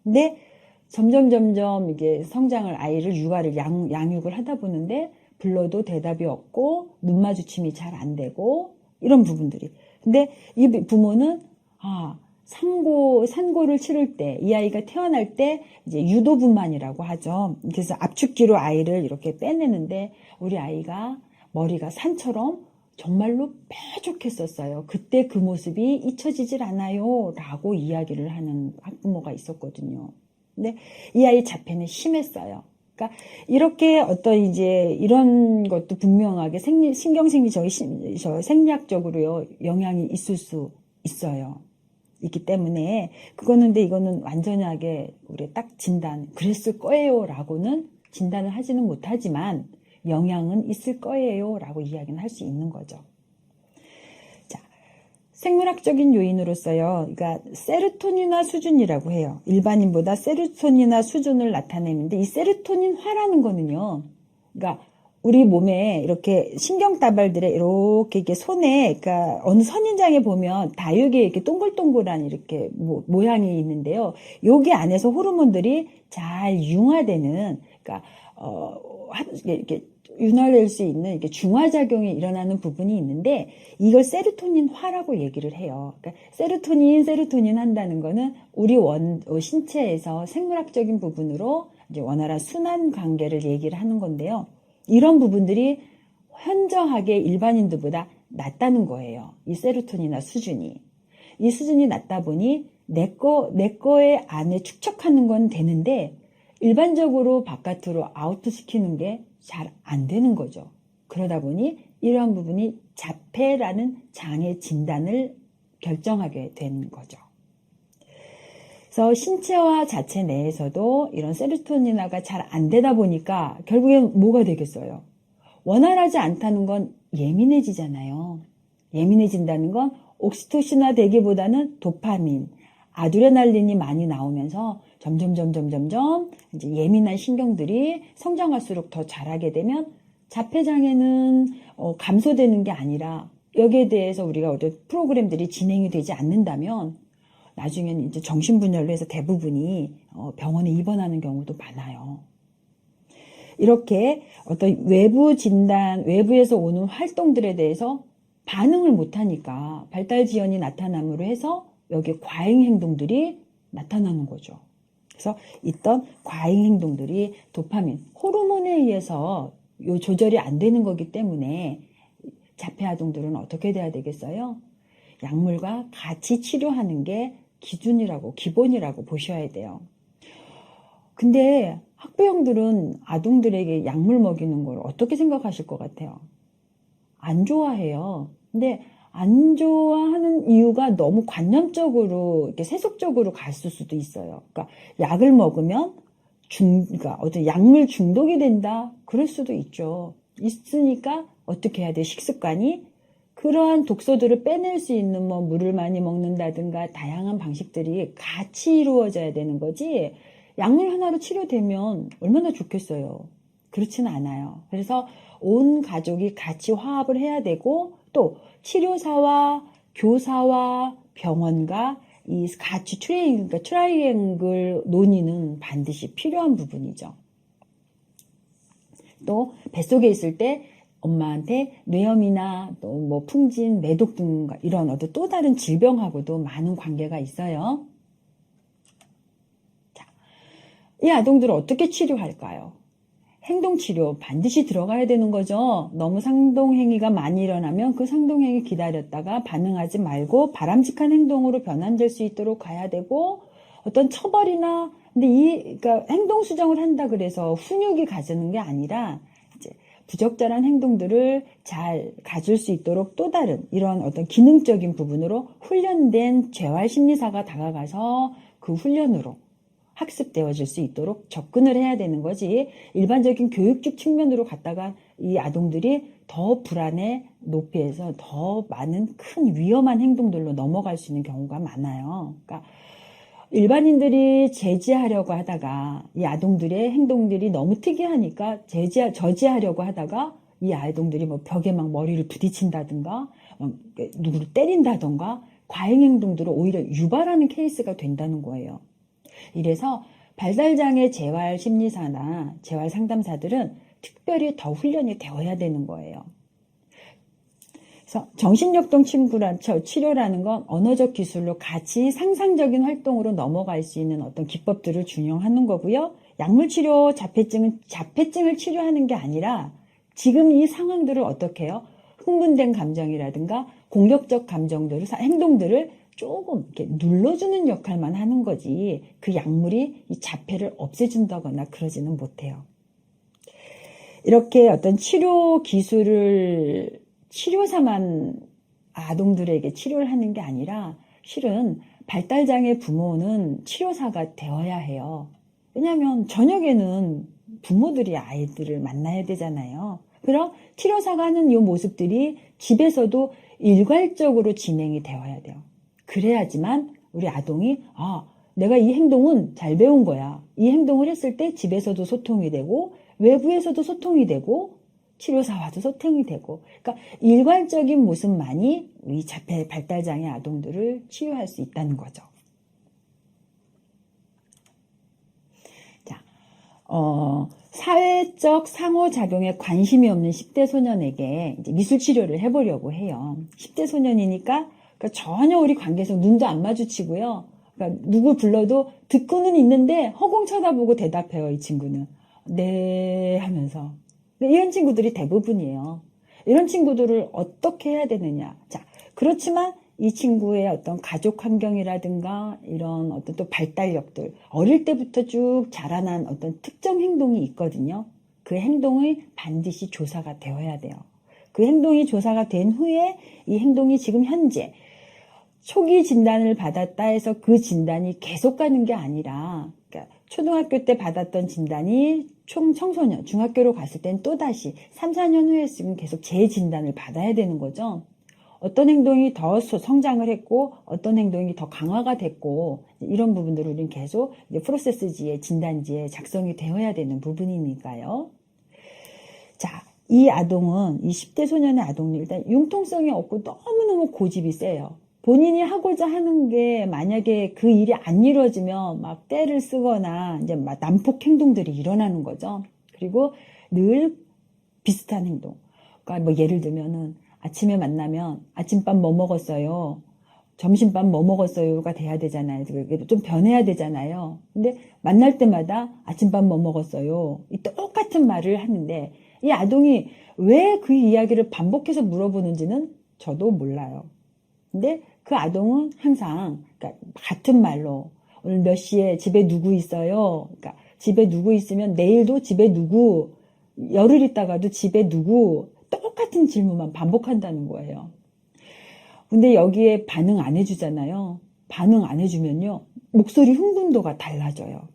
A: 근데 점점 이게 성장을, 아이를 육아를 양육을 하다 보는데 불러도 대답이 없고 눈 마주침이 잘 안 되고 이런 부분들이. 근데 이 부모는 산고를 치를 때, 이 아이가 태어날 때 이제 유도분만이라고 하죠. 그래서 압축기로 아이를 이렇게 빼내는데 우리 아이가 머리가 산처럼 정말로 뾰족했었어요. 그때 그 모습이 잊혀지질 않아요 라고 이야기를 하는 학부모가 있었거든요. 근데 이 아이 자폐는 심했어요. 그러니까 이렇게 어떤 이제 이런 것도 분명하게 신경생리적인 생리학적으로요 영향이 있을 수 있어요. 있기 때문에 근데 이거는 완전하게 우리 딱 진단 그랬을 거예요 라고는 진단을 하지는 못하지만 영향은 있을 거예요 라고 이야기는 할 수 있는 거죠. 자, 생물학적인 요인으로서요, 그러니까 세로토닌화 수준이라고 해요. 일반인보다 세로토닌화 수준을 나타내는데 이 세로토닌화라는 거는요, 그러니까 우리 몸에 이렇게 신경다발들에 이렇게 손에, 그러니까 어느 선인장에 보면 다육에 이렇게 동글동글한 이렇게 모양이 있는데요. 여기 안에서 호르몬들이 잘 융화되는, 그러니까 이렇게 윤활될 수 있는 이렇게 중화작용이 일어나는 부분이 있는데 이걸 세로토닌화라고 얘기를 해요. 그러니까 세로토닌 한다는 거는 우리 신체에서 생물학적인 부분으로 이제 원활한 순환 관계를 얘기를 하는 건데요. 이런 부분들이 현저하게 일반인들보다 낮다는 거예요. 이 세로토닌화 수준이. 이 수준이 낮다 보니 내 거의 안에 축적하는 건 되는데 일반적으로 바깥으로 아웃시키는 게 잘 안 되는 거죠. 그러다 보니 이러한 부분이 자폐라는 장애 진단을 결정하게 된 거죠. 그래서 신체와 자체 내에서도 이런 세로토닌화가 잘 안 되다 보니까 결국엔 뭐가 되겠어요? 원활하지 않다는 건 예민해지잖아요. 예민해진다는 건 옥시토신화 되기보다는 도파민, 아드레날린이 많이 나오면서 점점 이제 예민한 신경들이 성장할수록 더 자라게 되면 자폐장애는 감소되는 게 아니라 여기에 대해서 우리가 어떤 프로그램들이 진행이 되지 않는다면 나중에는 이제 정신분열로 해서 대부분이 병원에 입원하는 경우도 많아요. 이렇게 어떤 외부 진단, 외부에서 오는 활동들에 대해서 반응을 못하니까 발달 지연이 나타남으로 해서 여기 과잉 행동들이 나타나는 거죠. 그래서 있던 과잉 행동들이 도파민, 호르몬에 의해서 요 조절이 안 되는 거기 때문에 자폐 아동들은 어떻게 돼야 되겠어요? 약물과 같이 치료하는 게 기본이라고 보셔야 돼요. 근데 학부형들은 아동들에게 약물 먹이는 걸 어떻게 생각하실 것 같아요? 안 좋아해요. 근데 안 좋아하는 이유가 너무 관념적으로, 이렇게 세속적으로 갔을 수도 있어요. 그러니까 약을 먹으면 그러니까 어떤 약물 중독이 된다? 그럴 수도 있죠. 있으니까 어떻게 해야 돼? 식습관이 그러한 독소들을 빼낼 수 있는 물을 많이 먹는다든가 다양한 방식들이 같이 이루어져야 되는 거지. 약물 하나로 치료되면 얼마나 좋겠어요. 그렇지는 않아요. 그래서 온 가족이 같이 화합을 해야 되고 또 치료사와 교사와 병원과 이 같이 트라이앵글 논의는 반드시 필요한 부분이죠. 또 뱃속에 있을 때 엄마한테 뇌염이나 또 풍진, 매독 등 이런 어떤 또 다른 질병하고도 많은 관계가 있어요. 자, 이 아동들을 어떻게 치료할까요? 행동치료 반드시 들어가야 되는 거죠. 너무 상동행위가 많이 일어나면 그 상동행위 기다렸다가 반응하지 말고 바람직한 행동으로 변환될 수 있도록 가야 되고 어떤 처벌이나 근데 그러니까 행동 수정을 한다 그래서 훈육이 가지는 게 아니라 이제 부적절한 행동들을 잘 가질 수 있도록 또 다른 이런 어떤 기능적인 부분으로 훈련된 재활심리사가 다가가서 그 훈련으로 학습되어질 수 있도록 접근을 해야 되는 거지 일반적인 교육적 측면으로 갔다가 이 아동들이 더 불안의 높이에서 더 많은 큰 위험한 행동들로 넘어갈 수 있는 경우가 많아요. 그러니까 일반인들이 제지하려고 하다가 이 아동들의 행동들이 너무 특이하니까 저지하려고 하다가 이 아동들이 뭐 벽에 막 머리를 부딪힌다든가 누구를 때린다든가 과잉 행동들을 오히려 유발하는 케이스가 된다는 거예요. 이래서 발달장애 재활 심리사나 재활 상담사들은 특별히 더 훈련이 되어야 되는 거예요. 그래서 정신역동 치료라는 건 언어적 기술로 같이 상상적인 활동으로 넘어갈 수 있는 어떤 기법들을 준용하는 거고요. 약물치료 자폐증은 자폐증을 치료하는 게 아니라 지금 이 상황들을 어떻게 해요? 흥분된 감정이라든가 공격적 감정들을, 행동들을 조금 이렇게 눌러주는 역할만 하는 거지 그 약물이 이 자폐를 없애준다거나 그러지는 못해요. 이렇게 어떤 치료 기술을 치료사만 아동들에게 치료를 하는 게 아니라 실은 발달장애 부모는 치료사가 되어야 해요. 왜냐하면 저녁에는 부모들이 아이들을 만나야 되잖아요. 그럼 치료사가 하는 이 모습들이 집에서도 일괄적으로 진행이 되어야 돼요. 그래야지만 우리 아동이 내가 이 행동은 잘 배운 거야. 이 행동을 했을 때 집에서도 소통이 되고 외부에서도 소통이 되고 치료사와도 소통이 되고 그러니까 일괄적인 모습만이 우리 자폐 발달장애 아동들을 치유할 수 있다는 거죠. 자, 사회적 상호작용에 관심이 없는 10대 소년에게 이제 미술치료를 해보려고 해요. 10대 소년이니까 그러니까 전혀 우리 관계에서 눈도 안 마주치고요. 그러니까 누구 불러도 듣고는 있는데 허공 쳐다보고 대답해요. 이 친구는. 네 하면서. 이런 친구들이 대부분이에요. 이런 친구들을 어떻게 해야 되느냐. 자, 그렇지만 이 친구의 어떤 가족 환경이라든가 이런 어떤 또 발달력들, 어릴 때부터 쭉 자라난 어떤 특정 행동이 있거든요. 그 행동이 반드시 조사가 되어야 돼요. 그 행동이 조사가 된 후에 이 행동이 지금 현재 초기 진단을 받았다 해서 그 진단이 계속 가는 게 아니라 그러니까 초등학교 때 받았던 진단이 청소년, 중학교로 갔을 땐 또다시 3, 4년 후에 지금 계속 재진단을 받아야 되는 거죠. 어떤 행동이 더 성장을 했고 어떤 행동이 더 강화가 됐고 이런 부분들을 우리는 계속 이제 프로세스지에 진단지에 작성이 되어야 되는 부분이니까요. 자, 이 아동은 이 10대 소년의 아동은 일단 융통성이 없고 너무너무 고집이 세요. 본인이 하고자 하는 게 만약에 그 일이 안 이루어지면 막 떼를 쓰거나 이제 막 난폭 행동들이 일어나는 거죠. 그리고 늘 비슷한 행동. 그러니까 뭐 예를 들면은 아침에 만나면 아침밥 뭐 먹었어요? 점심밥 뭐 먹었어요가 돼야 되잖아요. 좀 변해야 되잖아요. 근데 만날 때마다 아침밥 뭐 먹었어요? 이 똑같은 말을 하는데 이 아동이 왜 그 이야기를 반복해서 물어보는지는 저도 몰라요. 근데 그 아동은 항상 그러니까 같은 말로 오늘 몇 시에 집에 누구 있어요? 그러니까 집에 누구 있으면 내일도 집에 누구, 열흘 있다가도 집에 누구 똑같은 질문만 반복한다는 거예요. 근데 여기에 반응 안 해주잖아요. 반응 안 해주면요 목소리 흥분도가 달라져요.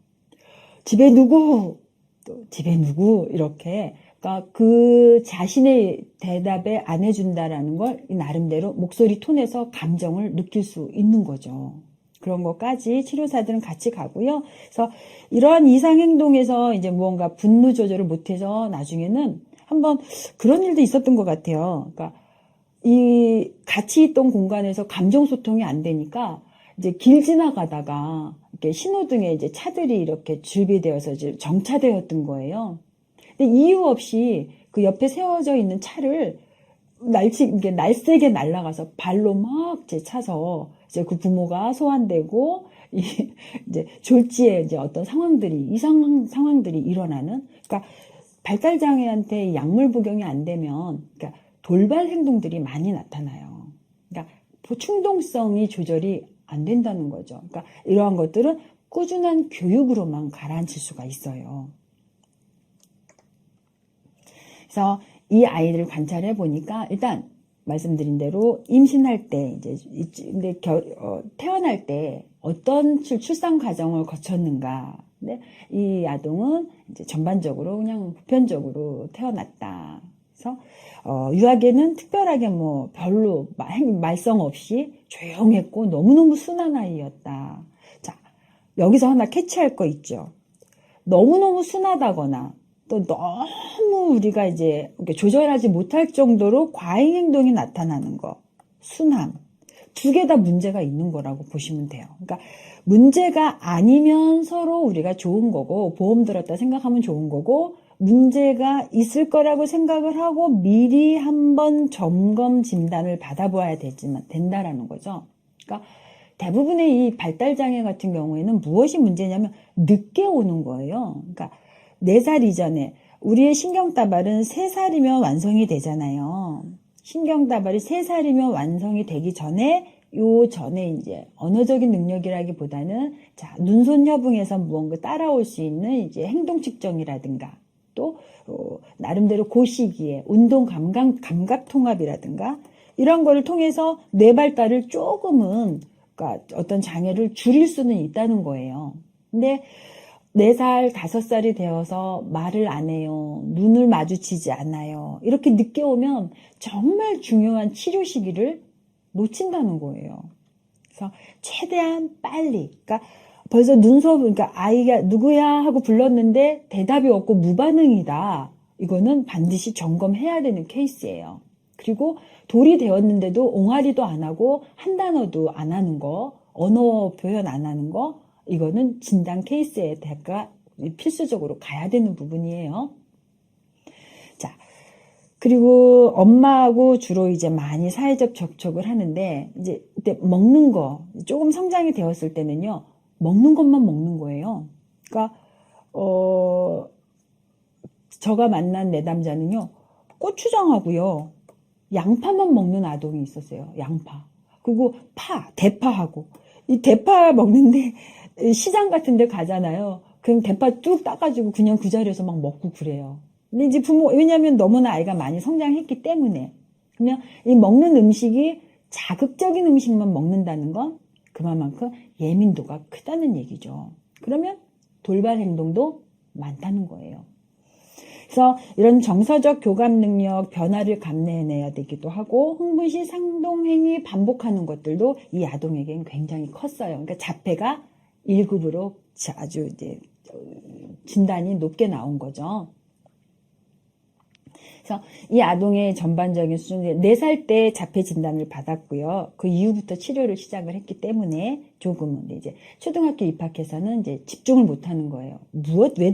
A: 집에 누구, 또 집에 누구 이렇게 그러니까 그 자신의 대답에 안 해준다라는 걸 나름대로 목소리 톤에서 감정을 느낄 수 있는 거죠. 그런 것까지 치료사들은 같이 가고요. 그래서 이러한 이상 행동에서 이제 무언가 분노 조절을 못해서 나중에는 한번 그런 일도 있었던 것 같아요. 그러니까 이 같이 있던 공간에서 감정 소통이 안 되니까 이제 길 지나가다가 이렇게 신호등에 이제 차들이 이렇게 준비되어서 이제 정차되었던 거예요. 근데 이유 없이 그 옆에 세워져 있는 차를 날쌔게 날아가서 발로 막 차서 이제 그 부모가 소환되고 이제 졸지에 이제 어떤 상황들이 이상한 상황들이 일어나는 그러니까 발달장애한테 약물 복용이 안 되면 그러니까 돌발 행동들이 많이 나타나요. 그러니까 충동성이 조절이 안 된다는 거죠. 그러니까 이러한 것들은 꾸준한 교육으로만 가라앉힐 수가 있어요. 그래서 이 아이들을 관찰해 보니까 일단 말씀드린 대로 임신할 때 이제 근데 태어날 때 어떤 출산 과정을 거쳤는가. 근데 이 아동은 이제 전반적으로 그냥 보편적으로 태어났다. 그래서 유아기는 특별하게 뭐 별로 말썽 없이 조용했고 너무너무 순한 아이였다. 자, 여기서 하나 캐치할 거 있죠. 너무너무 순하다거나 또 너무 우리가 이제 조절하지 못할 정도로 과잉 행동이 나타나는 거, 순함. 두 개 다 문제가 있는 거라고 보시면 돼요. 그러니까 문제가 아니면 서로 우리가 좋은 거고, 보험 들었다 생각하면 좋은 거고, 문제가 있을 거라고 생각을 하고 미리 한번 점검 진단을 받아보아야 된다라는 거죠. 그러니까 대부분의 이 발달장애 같은 경우에는 무엇이 문제냐면 늦게 오는 거예요. 그러니까 4살 이전에 우리의 신경다발은 3살이면 완성이 되잖아요. 신경다발이 3살이면 완성이 되기 전에 이제 언어적인 능력이라기보다는 자, 눈손 협응에서 무언가 따라올 수 있는 이제 행동 측정이라든가 또 나름대로 그 시기에 운동 감각 통합이라든가 이런 거를 통해서 뇌 발달을 조금은 그러니까 어떤 장애를 줄일 수는 있다는 거예요. 근데 4살, 5살이 되어서 말을 안 해요. 눈을 마주치지 않아요. 이렇게 늦게 오면 정말 중요한 치료 시기를 놓친다는 거예요. 그래서 최대한 빨리, 그러니까 벌써 그러니까 아이가 누구야 하고 불렀는데 대답이 없고 무반응이다. 이거는 반드시 점검해야 되는 케이스예요. 그리고 돌이 되었는데도 옹알이도 안 하고 한 단어도 안 하는 거, 언어 표현 안 하는 거, 이거는 진단 케이스에 대가 필수적으로 가야 되는 부분이에요. 자, 그리고 엄마하고 주로 이제 많이 사회적 접촉을 하는데 이제 그때 먹는 거 조금 성장이 되었을 때는요. 먹는 것만 먹는 거예요. 그러니까 제가 만난 내담자는요. 고추장하고요. 양파만 먹는 아동이 있었어요. 양파. 그리고 대파하고. 이 대파 먹는데 시장 같은 데 가잖아요. 그럼 대파 뚝 따가지고 그냥 그 자리에서 막 먹고 그래요. 근데 이제 왜냐면 너무나 아이가 많이 성장했기 때문에. 그러면 이 먹는 음식이 자극적인 음식만 먹는다는 건 그만큼 예민도가 크다는 얘기죠. 그러면 돌발 행동도 많다는 거예요. 그래서 이런 정서적 교감 능력 변화를 감내해내야 되기도 하고 흥분 시 상동행위 반복하는 것들도 이 아동에게는 굉장히 컸어요. 그러니까 자폐가 1급으로 아주 이제 진단이 높게 나온 거죠. 그래서 이 아동의 전반적인 수준, 4살 때 자폐 진단을 받았고요. 그 이후부터 치료를 시작을 했기 때문에 조금은 이제 초등학교 입학해서는 이제 집중을 못하는 거예요.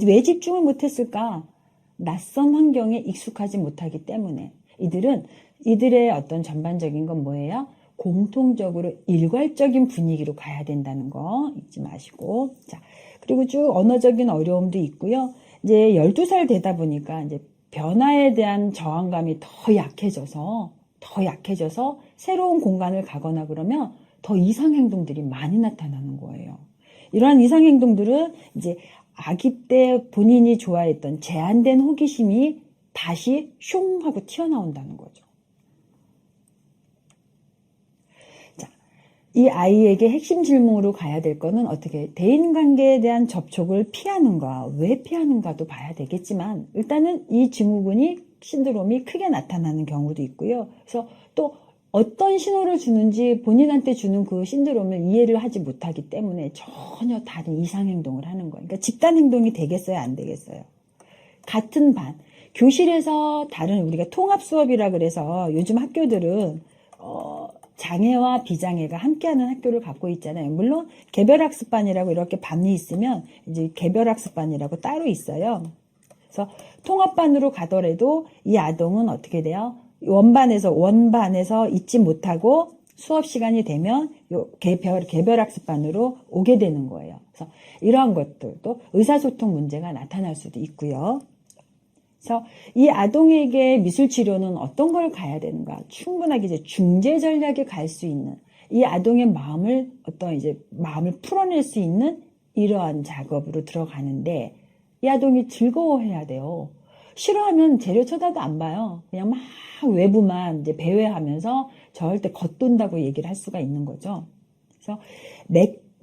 A: 왜 집중을 못했을까? 낯선 환경에 익숙하지 못하기 때문에 이들의 어떤 전반적인 건 뭐예요? 공통적으로 일괄적인 분위기로 가야 된다는 거 잊지 마시고. 자, 그리고 쭉 언어적인 어려움도 있고요. 이제 12살 되다 보니까 이제 변화에 대한 저항감이 더 약해져서 새로운 공간을 가거나 그러면 더 이상 행동들이 많이 나타나는 거예요. 이러한 이상 행동들은 이제 아기 때 본인이 좋아했던 제한된 호기심이 다시 슝 하고 튀어나온다는 거죠. 자, 이 아이에게 핵심 질문으로 가야 될 거는 어떻게 대인관계에 대한 접촉을 피하는가, 왜 피하는가도 봐야 되겠지만 일단은 이 신드롬이 크게 나타나는 경우도 있고요. 그래서 또 어떤 신호를 주는지 본인한테 주는 그 신드롬을 이해를 하지 못하기 때문에 전혀 다른 이상 행동을 하는 거예요. 그러니까 집단 행동이 되겠어요, 안 되겠어요? 같은 반, 교실에서 다른 우리가 통합 수업이라 그래서 요즘 학교들은 장애와 비장애가 함께하는 학교를 갖고 있잖아요. 물론 개별학습반이라고 이렇게 반이 있으면 이제 개별학습반이라고 따로 있어요. 그래서 통합반으로 가더라도 이 아동은 어떻게 돼요? 원반에서 잊지 못하고 수업 시간이 되면 개별학습반으로 오게 되는 거예요. 그래서 이러한 것들도 의사소통 문제가 나타날 수도 있고요. 그래서 이 아동에게 미술치료는 어떤 걸 가야 되는가? 충분하게 이제 중재 전략에 갈 수 있는 이 아동의 마음을 풀어낼 수 있는 이러한 작업으로 들어가는데 이 아동이 즐거워해야 돼요. 싫어하면 재료 쳐다도 안 봐요. 그냥 막 외부만 이제 배회하면서 절대 겉돈다고 얘기를 할 수가 있는 거죠. 그래서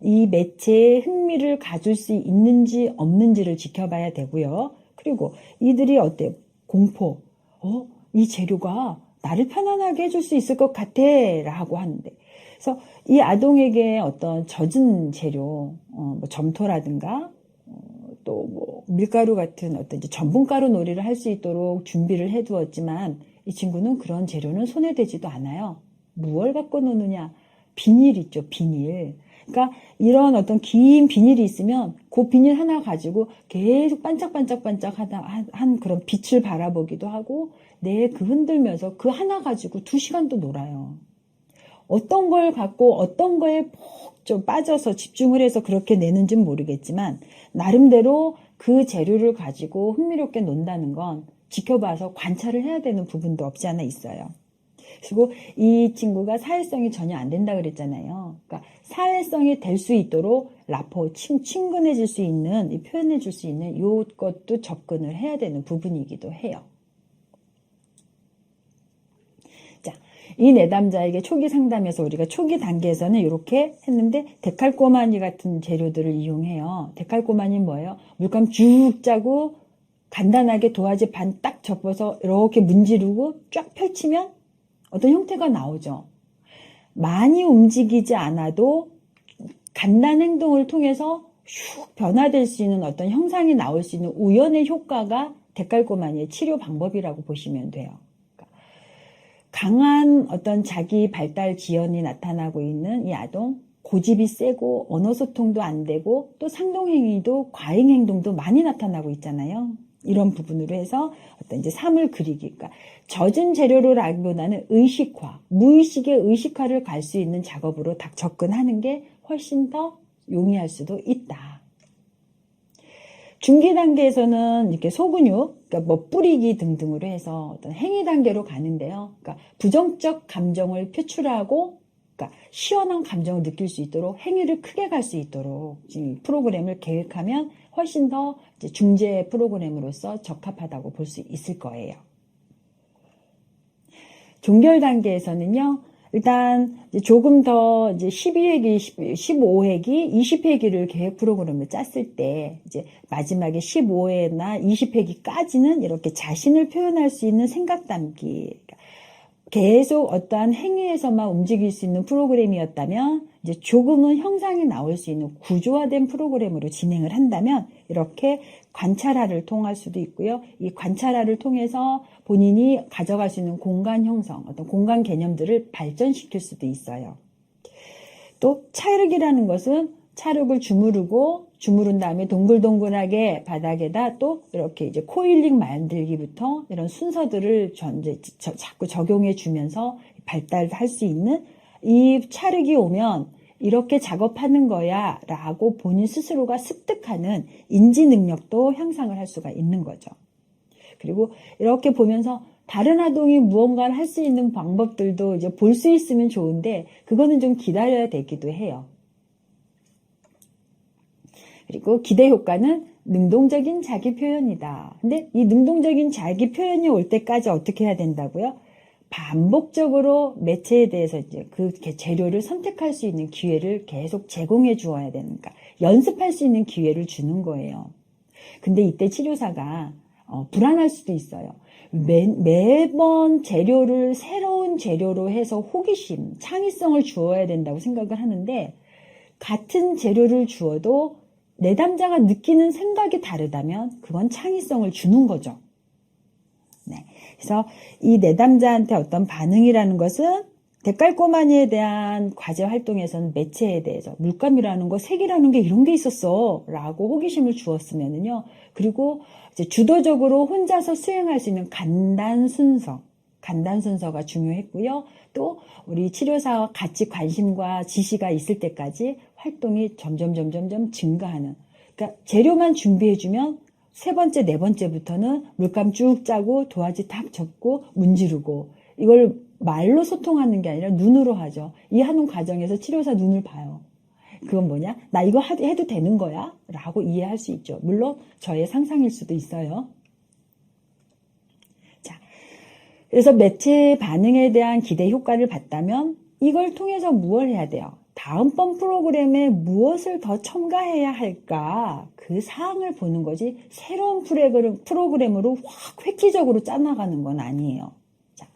A: 이 매체에 흥미를 가질 수 있는지 없는지를 지켜봐야 되고요. 그리고 이들이 어때요? 공포. 이 재료가 나를 편안하게 해줄 수 있을 것 같아 라고 하는데 그래서 이 아동에게 어떤 젖은 재료, 뭐 점토라든가, 또 뭐 밀가루 같은 어떤 이제 전분가루 놀이를 할 수 있도록 준비를 해두었지만 이 친구는 그런 재료는 손에 대지도 않아요. 무얼 갖고 노느냐? 비닐 있죠, 비닐. 그러니까 이런 어떤 긴 비닐이 있으면 그 비닐 하나 가지고 계속 반짝반짝반짝 한 그런 빛을 바라보기도 하고 그 흔들면서 그 하나 가지고 2시간도 놀아요. 어떤 걸 갖고 어떤 거에 푹 좀 빠져서 집중을 해서 그렇게 내는지는 모르겠지만 나름대로 그 재료를 가지고 흥미롭게 논다는 건 지켜봐서 관찰을 해야 되는 부분도 없지 않아 있어요. 그리고 이 친구가 사회성이 전혀 안 된다 그랬잖아요. 그러니까 사회성이 될 수 있도록 라포, 친근해질 수 있는, 표현해 줄 수 있는 이것도 접근을 해야 되는 부분이기도 해요. 자, 이 내담자에게 초기 상담에서 우리가 초기 단계에서는 이렇게 했는데 데칼코마니 같은 재료들을 이용해요. 데칼코마니 뭐예요? 물감 쭉 짜고 간단하게 도화지 반 딱 접어서 이렇게 문지르고 쫙 펼치면 어떤 형태가 나오죠. 많이 움직이지 않아도 간단 행동을 통해서 슉 변화될 수 있는 어떤 형상이 나올 수 있는 우연의 효과가 데칼코마니의 치료 방법이라고 보시면 돼요. 강한 어떤 자기 발달 지연이 나타나고 있는 이 아동, 고집이 세고 언어 소통도 안 되고 또 상동행위도 과잉 행동도 많이 나타나고 있잖아요. 이런 부분으로 해서 어떤 이제 삶을 그리기, 그러니까 젖은 재료로라기보다는 의식화, 무의식의 의식화를 갈 수 있는 작업으로 딱 접근하는 게 훨씬 더 용이할 수도 있다. 중기 단계에서는 이렇게 소근육, 그러니까 뭐 뿌리기 등등으로 해서 어떤 행위 단계로 가는데요. 그러니까 부정적 감정을 표출하고, 그러니까 시원한 감정을 느낄 수 있도록 행위를 크게 갈 수 있도록 프로그램을 계획하면 훨씬 더 이제 중재 프로그램으로서 적합하다고 볼 수 있을 거예요. 종결 단계에서는요. 일단 조금 더 이제 12회기, 15회기, 20회기를 계획 프로그램을 짰을 때 이제 마지막에 15회나 20회기까지는 이렇게 자신을 표현할 수 있는 생각 담기, 계속 어떠한 행위에서만 움직일 수 있는 프로그램이었다면 이제 조금은 형상이 나올 수 있는 구조화된 프로그램으로 진행을 한다면 이렇게 관찰화를 통할 수도 있고요. 이 관찰화를 통해서 본인이 가져갈 수 있는 공간 형성, 어떤 공간 개념들을 발전시킬 수도 있어요. 또 찰흙이라는 것은 찰흙을 주무른 다음에 동글동글하게 바닥에다 또 이렇게 이제 코일링 만들기부터 이런 순서들을 자꾸 적용해 주면서 발달할 수 있는 이 찰흙이 오면 이렇게 작업하는 거야 라고 본인 스스로가 습득하는 인지 능력도 향상을 할 수가 있는 거죠. 그리고 이렇게 보면서 다른 아동이 무언가를 할 수 있는 방법들도 이제 볼 수 있으면 좋은데 그거는 좀 기다려야 되기도 해요. 그리고 기대 효과는 능동적인 자기 표현이다. 근데 이 능동적인 자기 표현이 올 때까지 어떻게 해야 된다고요? 반복적으로 매체에 대해서 이제 그 재료를 선택할 수 있는 기회를 계속 제공해 주어야 되니까 연습할 수 있는 기회를 주는 거예요. 근데 이때 치료사가 불안할 수도 있어요. 매번 재료를 새로운 재료로 해서 호기심, 창의성을 주어야 된다고 생각을 하는데 같은 재료를 주어도 내담자가 느끼는 생각이 다르다면 그건 창의성을 주는 거죠. 네. 그래서 이 내담자한테 어떤 반응이라는 것은 데칼코마니에 대한 과제 활동에서는 매체에 대해서 물감이라는 거, 색이라는 게 이런 게 있었어 라고 호기심을 주었으면은요. 그리고 이제 주도적으로 혼자서 수행할 수 있는 간단 순서가 중요했고요. 또 우리 치료사와 같이 관심과 지시가 있을 때까지 활동이 점점 증가하는. 그러니까 재료만 준비해주면 세 번째, 네 번째부터는 물감 쭉 짜고 도화지 탁 접고 문지르고 이걸 말로 소통하는 게 아니라 눈으로 하죠. 이 하는 과정에서 치료사 눈을 봐요. 그건 뭐냐? 나 이거 해도 되는 거야? 라고 이해할 수 있죠. 물론 저의 상상일 수도 있어요. 자, 그래서 매체의 반응에 대한 기대 효과를 봤다면 이걸 통해서 무엇을 해야 돼요? 다음번 프로그램에 무엇을 더 첨가해야 할까? 그 사항을 보는 거지 새로운 프로그램으로 확 획기적으로 짜나가는 건 아니에요. 자,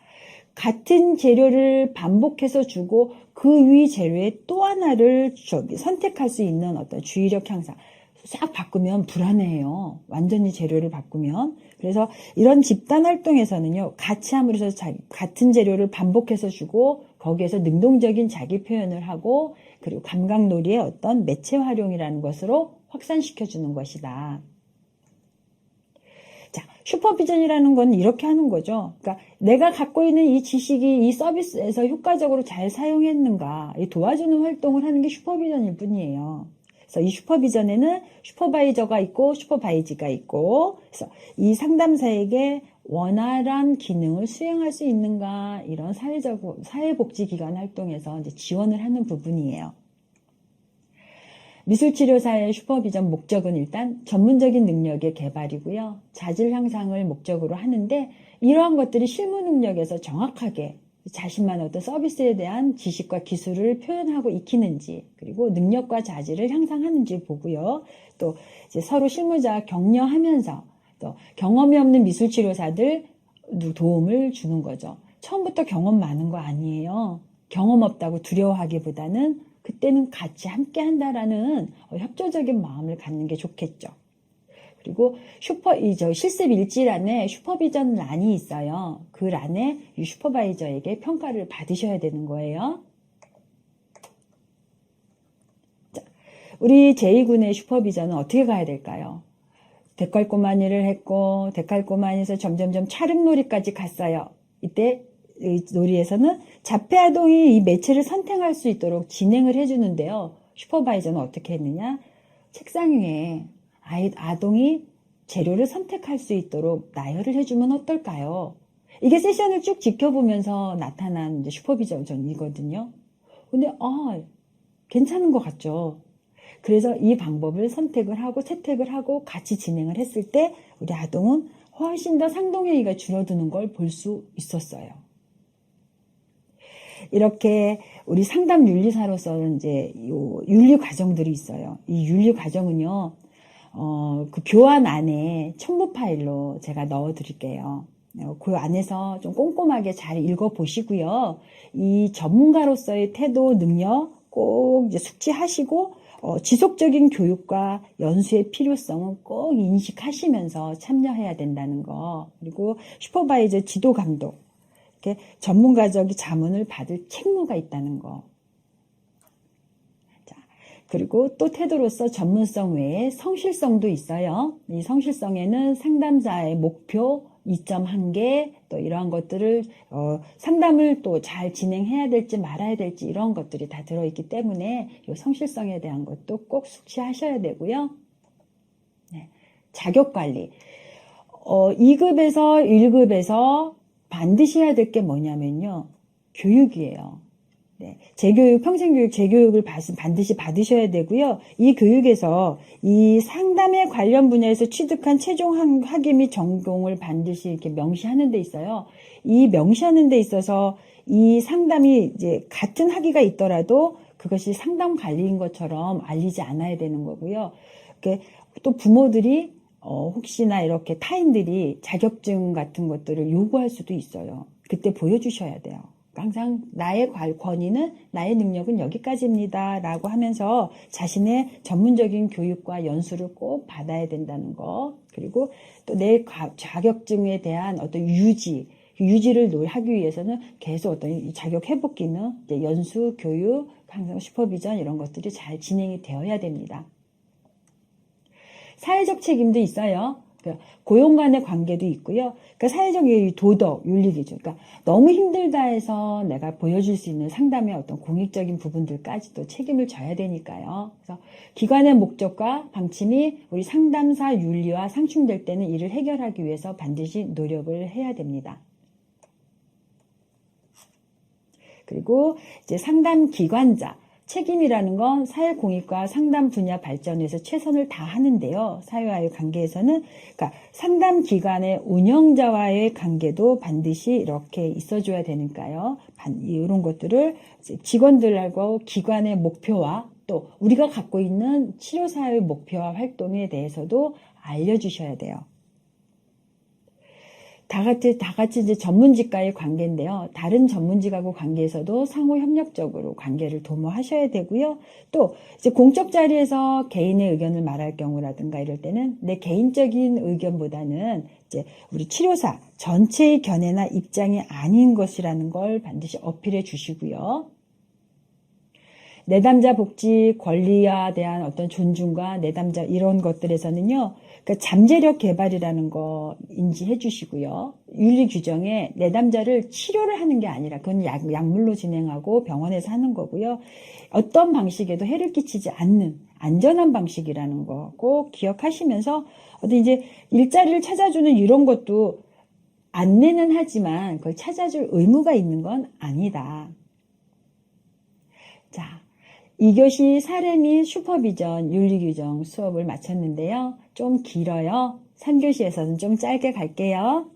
A: 같은 재료를 반복해서 주고 그 위 재료에 또 하나를 선택할 수 있는 어떤 주의력 향상. 싹 바꾸면 불안해요. 완전히 재료를 바꾸면. 그래서 이런 집단 활동에서는요, 같이 함으로써 같은 재료를 반복해서 주고 거기에서 능동적인 자기 표현을 하고 그리고 감각놀이의 어떤 매체 활용이라는 것으로 확산시켜 주는 것이다. 자, 슈퍼비전이라는 건 이렇게 하는 거죠. 그러니까 내가 갖고 있는 이 지식이 이 서비스에서 효과적으로 잘 사용했는가 도와주는 활동을 하는 게 슈퍼비전일 뿐이에요. 그래서 이 슈퍼비전에는 슈퍼바이저가 있고 슈퍼바이지가 있고, 그래서 이 상담사에게 원활한 기능을 수행할 수 있는가 이런 사회복지기관 활동에서 이제 지원을 하는 부분이에요. 미술치료사의 슈퍼비전 목적은 일단 전문적인 능력의 개발이고요. 자질 향상을 목적으로 하는데 이러한 것들이 실무 능력에서 정확하게 자신만의 어떤 서비스에 대한 지식과 기술을 표현하고 익히는지 그리고 능력과 자질을 향상하는지 보고요. 또 이제 서로 실무자 격려하면서 또 경험이 없는 미술치료사들 도움을 주는 거죠. 처음부터 경험 많은 거 아니에요. 경험 없다고 두려워하기보다는 그때는 같이 함께 한다라는 협조적인 마음을 갖는 게 좋겠죠. 그리고 실습 일지란에 슈퍼비전 란이 있어요. 그 란에 이 슈퍼바이저에게 평가를 받으셔야 되는 거예요. 자, 우리 제2군의 슈퍼비전은 어떻게 가야 될까요? 데칼코마니를 했고 데칼코마니에서 점점점 촬영놀이까지 갔어요. 이때 이 놀이에서는 자폐아동이 이 매체를 선택할 수 있도록 진행을 해주는데요. 슈퍼바이저는 어떻게 했느냐? 책상 위에 아동이 재료를 선택할 수 있도록 나열을 해주면 어떨까요? 이게 세션을 쭉 지켜보면서 나타난 슈퍼비전이거든요. 근데 괜찮은 것 같죠? 그래서 이 방법을 선택을 하고 채택을 하고 같이 진행을 했을 때 우리 아동은 훨씬 더 상동행위가 줄어드는 걸 볼 수 있었어요. 이렇게 우리 상담 윤리사로서는 이제 윤리 과정들이 있어요. 이 윤리 과정은요, 그 교환 안에 첨부 파일로 제가 넣어 드릴게요. 그 안에서 좀 꼼꼼하게 잘 읽어 보시고요. 이 전문가로서의 태도, 능력 꼭 이제 숙지하시고, 지속적인 교육과 연수의 필요성은 꼭 인식하시면서 참여해야 된다는 거. 그리고 슈퍼바이저 지도 감독. 이렇게 전문가적인 자문을 받을 책무가 있다는 거. 자, 그리고 또 태도로서 전문성 외에 성실성도 있어요. 이 성실성에는 상담자의 목표, 이점 한계, 또 이러한 것들을 상담을 또 잘 진행해야 될지 말아야 될지 이런 것들이 다 들어있기 때문에 이 성실성에 대한 것도 꼭 숙지하셔야 되고요. 네, 자격관리. 2급에서 1급에서 반드시 해야 될 게 뭐냐면요. 교육이에요. 네, 재교육, 평생교육, 재교육을 반드시 받으셔야 되고요. 이 교육에서 이 상담에 관련 분야에서 취득한 최종 학위 및 전공을 반드시 이렇게 명시하는 데 있어요. 이 명시하는 데 있어서 이 상담이 이제 같은 학위가 있더라도 그것이 상담 관리인 것처럼 알리지 않아야 되는 거고요. 또 부모들이 혹시나 이렇게 타인들이 자격증 같은 것들을 요구할 수도 있어요. 그때 보여주셔야 돼요. 항상 나의 권위는, 나의 능력은 여기까지입니다 라고 하면서 자신의 전문적인 교육과 연수를 꼭 받아야 된다는 거. 그리고 또 내 자격증에 대한 어떤 유지를 하기 위해서는 계속 어떤 자격 회복 기능, 연수, 교육, 항상 슈퍼비전 이런 것들이 잘 진행이 되어야 됩니다. 사회적 책임도 있어요. 고용 간의 관계도 있고요. 그러니까 사회적 도덕, 윤리 기준. 그러니까 너무 힘들다 해서 내가 보여줄 수 있는 상담의 어떤 공익적인 부분들까지도 책임을 져야 되니까요. 그래서 기관의 목적과 방침이 우리 상담사 윤리와 상충될 때는 이를 해결하기 위해서 반드시 노력을 해야 됩니다. 그리고 이제 상담 기관자. 책임이라는 건 사회공익과 상담 분야 발전에서 최선을 다하는데요. 사회와의 관계에서는 그러니까 상담 기관의 운영자와의 관계도 반드시 이렇게 있어줘야 되니까요. 이런 것들을 직원들하고 기관의 목표와 또 우리가 갖고 있는 치료사의 목표와 활동에 대해서도 알려주셔야 돼요. 다 같이 이제 전문직과의 관계인데요. 다른 전문직하고 관계에서도 상호 협력적으로 관계를 도모하셔야 되고요. 또 이제 공적 자리에서 개인의 의견을 말할 경우라든가 이럴 때는 내 개인적인 의견보다는 이제 우리 치료사 전체의 견해나 입장이 아닌 것이라는 걸 반드시 어필해 주시고요. 내담자 복지 권리에 대한 어떤 존중과 내담자 이런 것들에서는요. 그러니까 잠재력 개발이라는 거 인지해 주시고요. 윤리 규정에 내담자를 치료를 하는 게 아니라 그건 약물로 진행하고 병원에서 하는 거고요. 어떤 방식에도 해를 끼치지 않는 안전한 방식이라는 거 꼭 기억하시면서 어디 이제 일자리를 찾아주는 이런 것도 안내는 하지만 그걸 찾아줄 의무가 있는 건 아니다. 자, 2교시 사례 및 슈퍼비전 윤리규정 수업을 마쳤는데요. 좀 길어요. 3교시에서는 좀 짧게 갈게요.